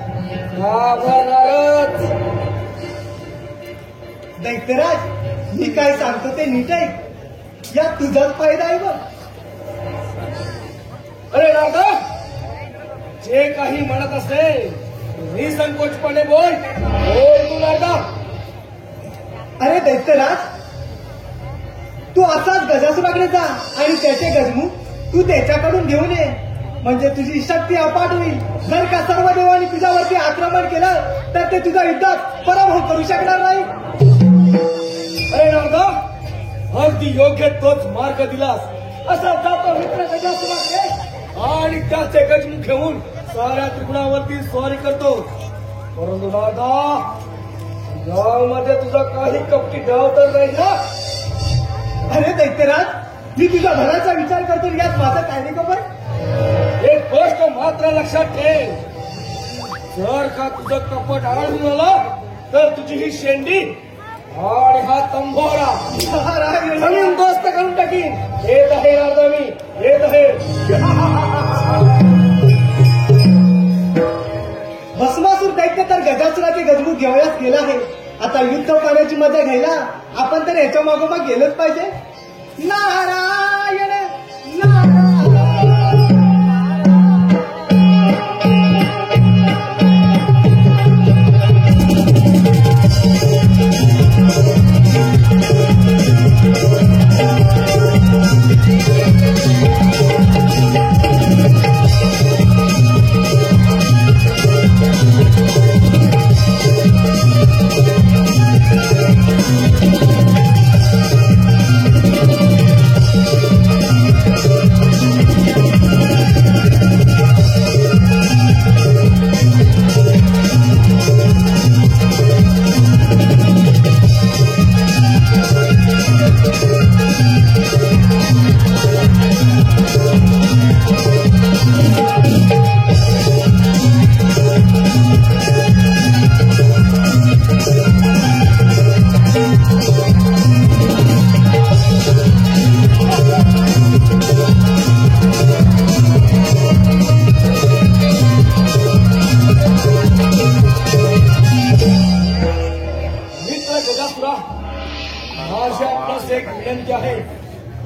दैत्यराज, मी काय सांगतो ते नीट ऐक. यात तुझाच फायदा आहे बघ. अरे नारदा, जे काही म्हणत असेल निसंकोचपणे बोल. बोल तू नारदा. अरे दैत्यराज, तू असाच गजासुराकडे जा आणि त्याचे गजमुख तू त्याच्याकडून घेऊन ये, म्हणजे तुझी शक्ती अपाट होईल. जर का सर्व देवांनी तुझ्यावरती आक्रमण केलं तर ते तुझ्या युद्धात पराभव करू शकणार नाही. अरे रामदेव, अगदी योग्य तोच मार्ग दिलास. असा जातो मित्र गजासुराकडे आणि त्याचे गजमुख घेऊन साऱ्या त्रिगुणावरती स्वारी करतो. परंतु दादा, गावामध्ये तुझा काही कपटी डाव तर नाही ना? अरे दैत्यराज, मी तुझ्या घराचा विचार करतो, यात माझं काय नाही खबर. एक गोष्ट मात्र लक्षात ठेव, जर का तुझं कपट आढळून आलं तर तुझी ही शेंडी आणि हा तंबोरा जमीन दोस्त करून टाकीन. येत आहे राजा, मी येत आहे. भस्मासूर दैत्य तर गजासुराचे गजमुख घेवयास गेला आहे. आता युद्ध पाण्याची मजा घ्यायला आपण तर याच्या मागोमाग गेलंच पाहिजे. नारायण नारायण.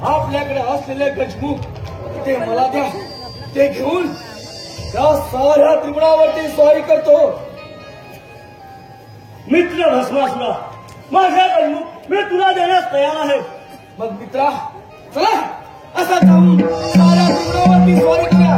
आपल्याकडे असलेले गजमुख ते मला द्या. ते घेऊन त्या साऱ्या त्रिगुणावरती स्वारी करतो. मित्र भस्मासुरा, माझ्या गजमुख मी तुला देण्यास तयार आहे. मग मित्रा, चला असा जाऊन साऱ्या त्रिगुणावरती स्वारी करूया.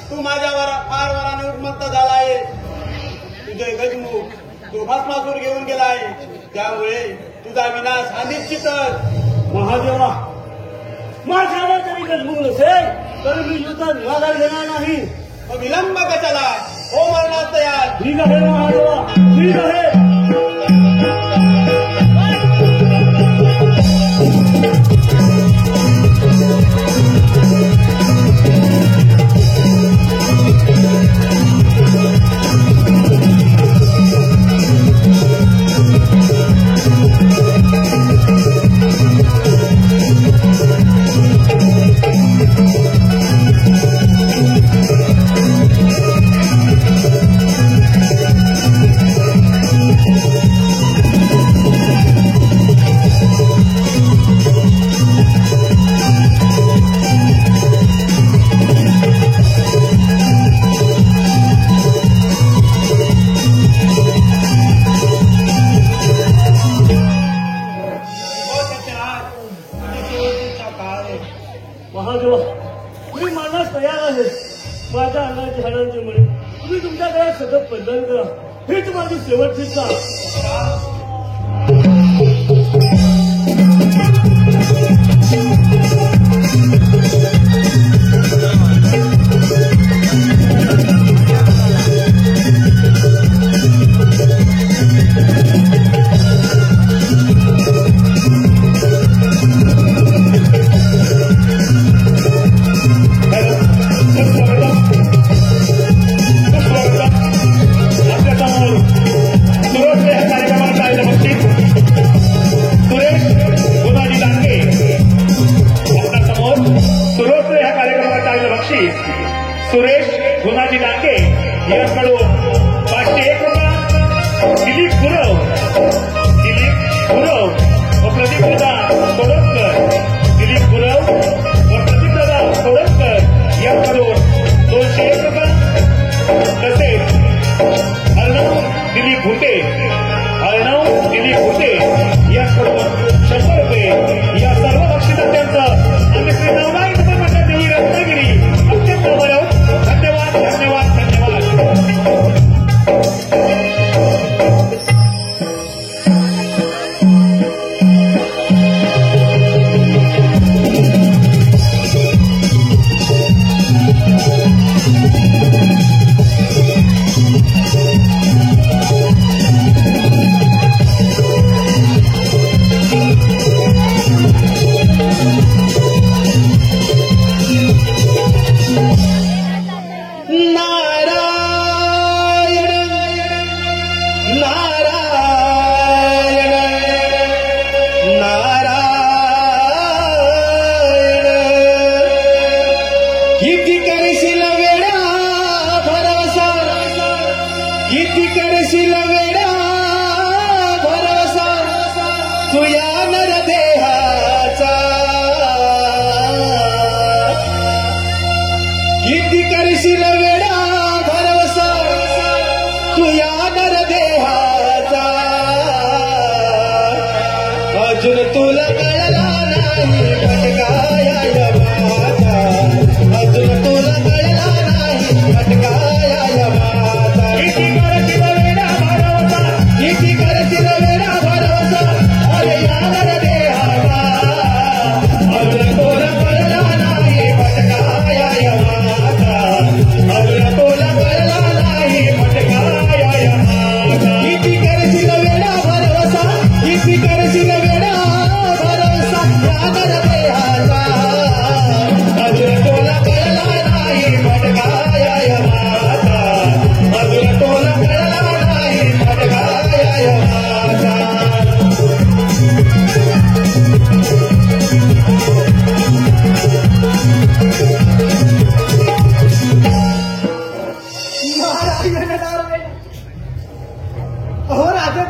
तू माझ्यावर फार वराने उन्मत्त झाला आहे. तुझे गजमुख तू भस्मासूर घेऊन गेलाय, त्यामुळे तुझा विनाश हा निश्चितच. महादेवा, माझ्यावर जरी गजमुख नसेल तरी मी युद्धात माघार घेणार नाही. मग विलंब कशाला? हो मरणास तयार. ठीक आहे महादेवा, ठीक आहे. महादेवा, मी मारण्यास तयार आहे. माझ्या अंगाची हाडांचे मुळे तुम्ही तुमच्या घरात सतत बंधन करा. हीच माझी शेवटची इच्छा. सुरेश गुणाजी डाके यांकडून 501 रुपये, दिलीप गुरव व प्रदीप दादा सोडतकर, दिलीप गुरव व प्रदीप दादा सोडतकर यांकडून 201 रुपये, तसेच अर्णव दिलीप भुटे यांकडून 100 रुपये या सर्व बक्षिसांचं आम्ही श्री नवनाथ उपमंडळ देवी रत्नागिरी अत्यंत बरोबर धन्यवाद धन्यवाद धन्यवाद. अजून तुला कळला नाही भटकाया माता, अजून तुला कळला नाही भटकाया माता. किती करशील वेडा भरवसा अरे यादर देहाचा, अजून तुला कळला नाही भटकाया माता, अजून तुला कळला नाही भटकाया माता. किती करशील वेडा भरवसा, किती करशील वेडा भरवसा यादर देहाचा, अजून तुला कळला नाही भटकाया माता, अजून तुला कळला नाही भटकाया माता. अहो राजे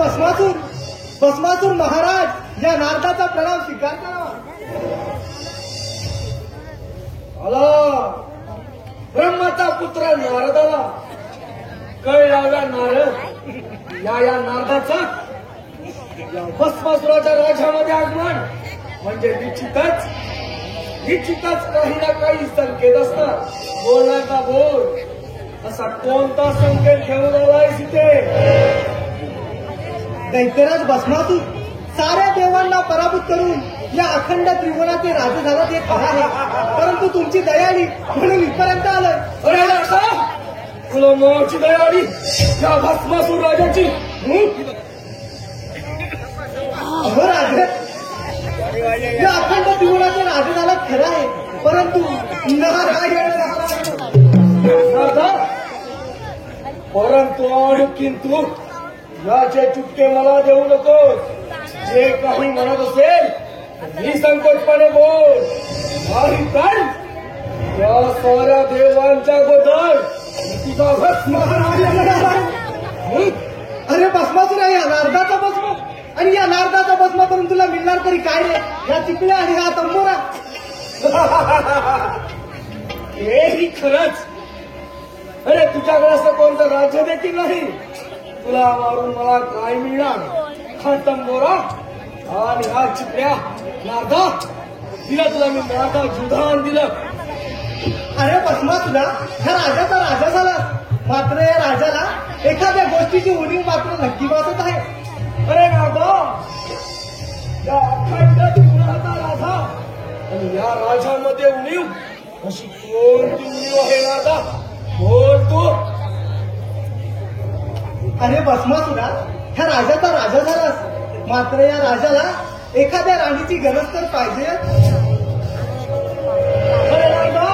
भस्मासूर महाराज या नारदाचा प्रणाम स्वीकार करा. आला ब्रह्माचा पुत्र नारदाला कळ लावला नारद या नारदाचा या भस्मासुराच्या राज्यामध्ये आगमन म्हणजे निश्चितच काही ना काही संकेत असतात. बोलणार का बोल, असा कोणता संकेत घेऊन आलाय तिथे? दैत्यराज भस्मासूर साऱ्या देवांना पराभूत करून या अखंड त्रिभुवनाचे राजे झाला ते खरं आहे, परंतु तुमची दयाळी म्हणून इथपर्यंत आलं. अरे नारदा, तुला मोची दयाळी या भस्मासूर राजाची. अहो राजे, या अखंड त्रिभुवनाचे राजे झाला खरं आहे, परंतु नारदा, परंतु आणि किंतु याचे चुटके मला देऊ नकोस. जे काही म्हणत असेल निसंकोचपणे बोल. नाही तर या साऱ्या देवांच्या गोदर तुझा भस्म अरे भस्मासूर आहे या नारदाचा भस्म, आणि या नारदाचा भस्म करून तुला मिळणार तरी काय रे? या चिपळ्या आणि हा तंबोरा. हेही खरंच. अरे तुझ्याकडे असं कोणतं राज्य देखील नाही. तुला मारून मला काय मिळणार? हा तंबोरा आणि हा चिपळ्या. नारदा, दिला तुला मी नारदा जुधान दिलं. अरे भस्मासुरा, ह्या राजाचा राजा झाला, मात्र या राजाला एखाद्या गोष्टीची उणीव मात्र नक्की वाटत आहे. अरे नारदा, या अखंड त्रिपुराचा राजा आणि या राजामध्ये उणीव अशी कोणती उणीव आहे नारदा? बोल तू. अरे भस्मासुरा, ह्या राजाचा राजा झालास, मात्र या राजाला एखाद्या राणीची गरज तर पाहिजे. अरे नारदा,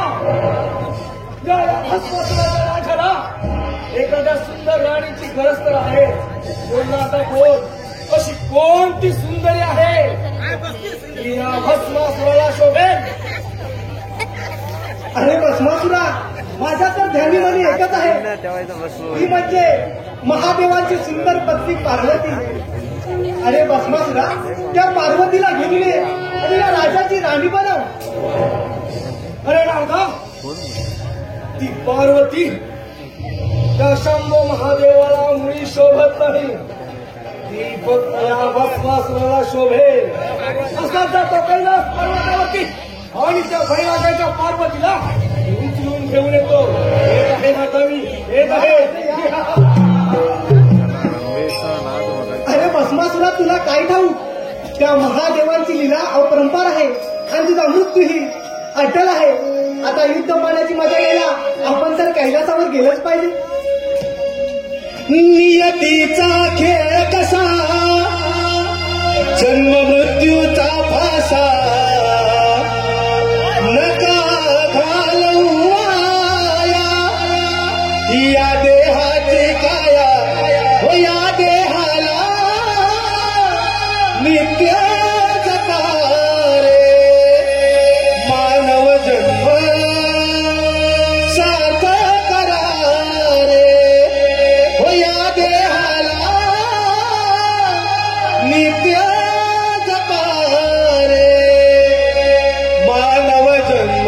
या भस्मासुराच्या राजाला एखाद्या सुंदर राणीची गरज तर आहे. बोल ना आता, बोल. अशी कोणती सुंदरी आहे की या भस्मासुराला शोभेल? अरे भस्मासुरा, माझ्या तर ध्यानीमध्ये एकच आहे, ती म्हणजे महादेवाची सुंदर पत्नी पार्वती. अरे भस्मासुरा, त्या पार्वतीला घेऊन ये आणि या राजाची राणी बनव. अरे राधा, ती पार्वती त्या शंभो महादेवाला मुळी शोभत नाही, ती फक्त या भस्मासुराला शोभेल. असा जातो कैलास पर्वतावरती आणि त्या भैराजाच्या पार्वतीला उचलून घेऊन येतो. येत आहे ना कवी, येत आहे. अरे भस्मासुरा, तुला काय ठाऊक, त्या महादेवांची लीला अपरंपार आहे आणि तुझा मृत्यूही अटल आहे. आता युद्ध पाण्याची मजा घ्यायला आपण तर कैलासावर गेलंच पाहिजे. नियतीचा खेळ कसा, जन्म मृत्यूचा फासा, नका घालू वाया या देहाची काया, हो या देहाला नित्य जगा रे. मानव जन्म सार्थक करा रे, हो या देहाला नित्य जगा रे. मानव जन्म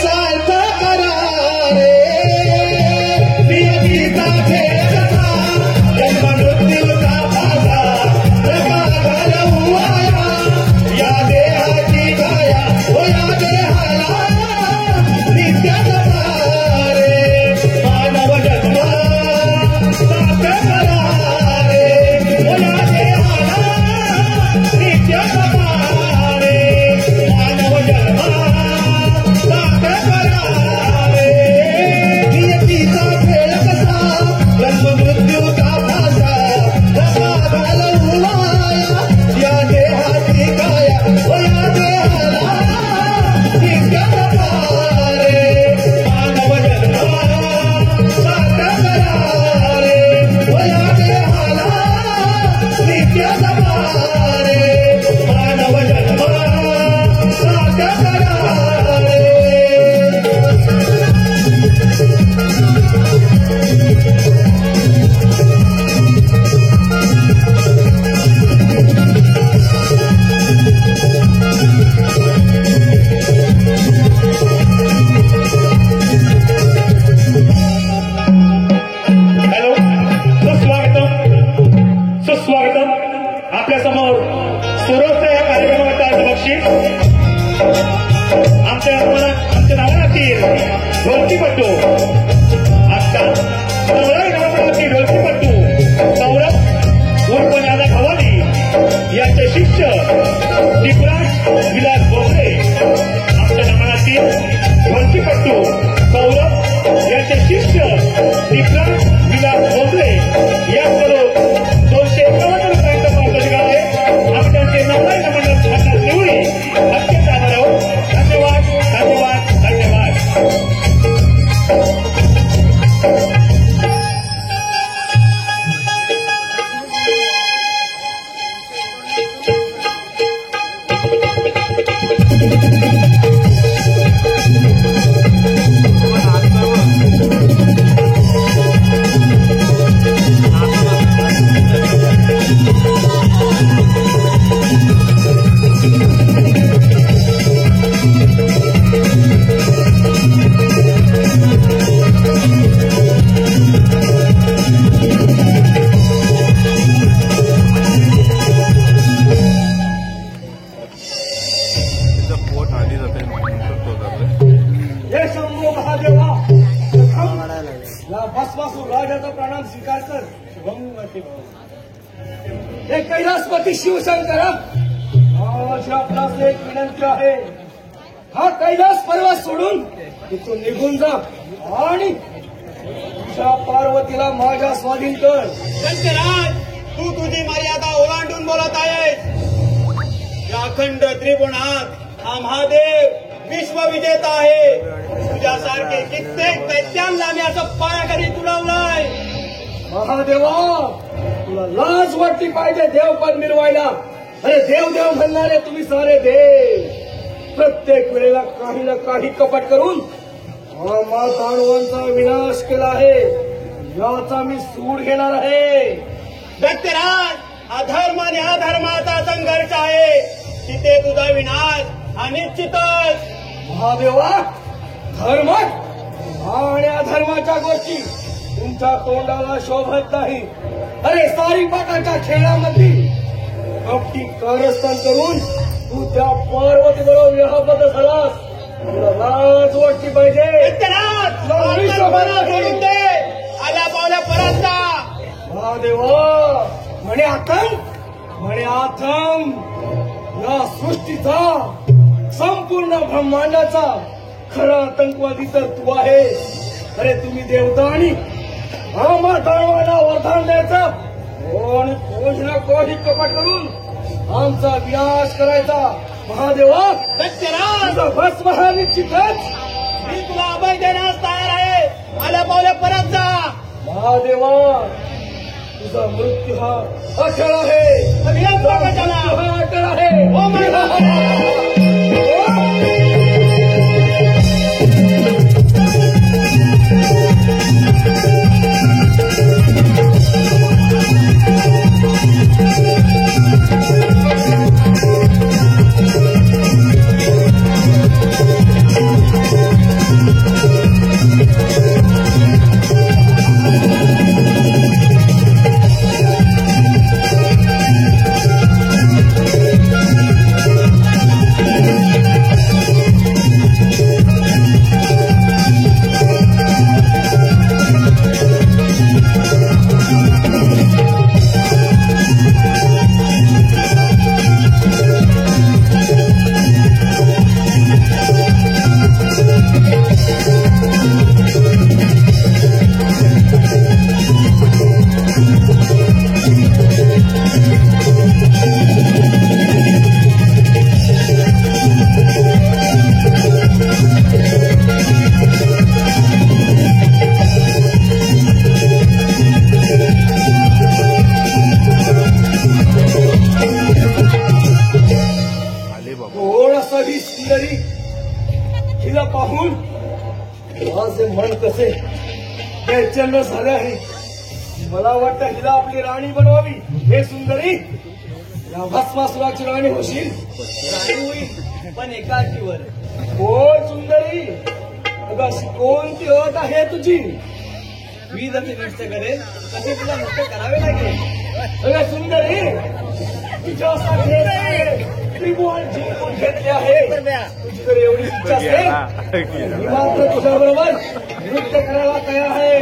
सार्थक करा रे. नियतीचा खेळ कसा, जन्म मृत्यूचा फासा, नका घालू वाया या देहाची काया, हो या देहाला नित्य जगा रे. मानव जन्म सार्थक करा रे, हो या देहाला नित्य जगा रे. मानव जन्म सार्थक करा रे. नियतीचा खेळ कसा, जन्म मृत्यूचा फासा, नका घालू वाया या देहाची काया, हो या देहाला नित्य जगा रे. मानव जन्म सार्थक करा रे, हो या देहाला नित्य जगा रे. मानव जन्म सार्थक करा रे. हॅलो, सुस्वागतम. आपल्या समोर सुरोचं या कार्यक्रमाचं आज बक्षीस आमच्या नावातील ढोलकीपट्टू, आजच्या 16 क्रमांकावरती ढोलकीपट्टू सौरभ उर्फ दादा खवाली यांचे शिष्य दिपराज विलास बोबडे. आमच्या नावातील ढोलकीपट्टू सौरभ यांचे शिष्य दिपराज विलास बोबडे याकडून 251 रुपयांचा पुरस्कार आहे. आम्ही त्यांचे नवराई नमन आपल्या निवडी अत्यंत आभार आहोत. धन्यवाद, धन्यवाद, धन्यवाद. हे शंभो महादेवा, प्रथम या भस्मासूर राजाचा प्रणाम स्वीकार कर. शुभंगती भव. हे कैलासपती शिवशंकरा, आज आपणास एक विनंती आहे. हा कैलास पर्वत सोडून तिथून निघून जा आणि तुझ्या पार्वतीला माझ्या स्वाधीन कर. शंकराज, तू तुझी मर्यादा ओलांडून बोलत आहेस. या अखंड त्रिगुणात हा महादेव विश्वविजेता आहे. तुझ्यासारखे कित्येक दैत्यांना मी असं पायाखाली तुडवलंय. महादेवा, तुला लाज वाटली पाहिजे देवपद मिरवायला. अरे देव देव म्हणणारे तुम्ही सारे देव. प्रत्येक वेळेला काही ना काही कपट करून आम्हा दानवांचा विनाश केला आहे. याचा मी सूड घेणार आहे. दत्तराज, अधर्म आणि अधर्माचा संघर्ष आहे, तिथे तुझा विनाश हा निश्चितच. महादेवा, धर्म आणि अधर्माच्या गोष्टी तुमच्या तोंडाला शोभत नाही. अरे सारीपाटाच्या खेळामध्ये कपटी कारस्थान करून तू त्या पार्वती बरोबर विवाहबद्ध झालास. तुला लाज वाटली पाहिजे. दत्तराज, आत्मपणा सोडून दे, आल्या पावल्या परत जा. महादेवा, म्हणे आथम या सृष्टीचा संपूर्ण ब्रह्मांडाचा खरा आतंकवादी तर तू आहे. अरे तुम्ही देवतानी आम्हा दानवांना वरदान द्यायचं आणि कोणी ना कोणी कपट करून आमचा विनाश करायचा. महादेवा, दत्तराज, भस्म हा निश्चितच. मी तुला अभय देण्यास तयार आहे, आल्या पावल्या परत जा. महादेवा, तुझा मृत्यू हा अटळ आहे. अभियंता कशाला? हा अटळ आहे. ओ माझा कोणासाठी सुंदरी हिला पाहून माझे मन कसे बेचैन झाले आहे. मला वाटतं हिला आपली राणी बनवावी. हे सुंदरी, या भस्मासुराची राणी होशील. राणी होईल, पण एकाचीवर. कोण सुंदरी? अगं अशी कोणती अट आहे तुझी? मी जसे नृत्य करेन तसे तुला नृत्य करावे लागेल. अगं सुंदरी, तुझ्यासाठी त्रिभुवन जिंकून घेतले आहे. तुझी जर एवढी इच्छा असेल, मी मात्र तुझ्या बरोबर नृत्य करायला तयार आहे.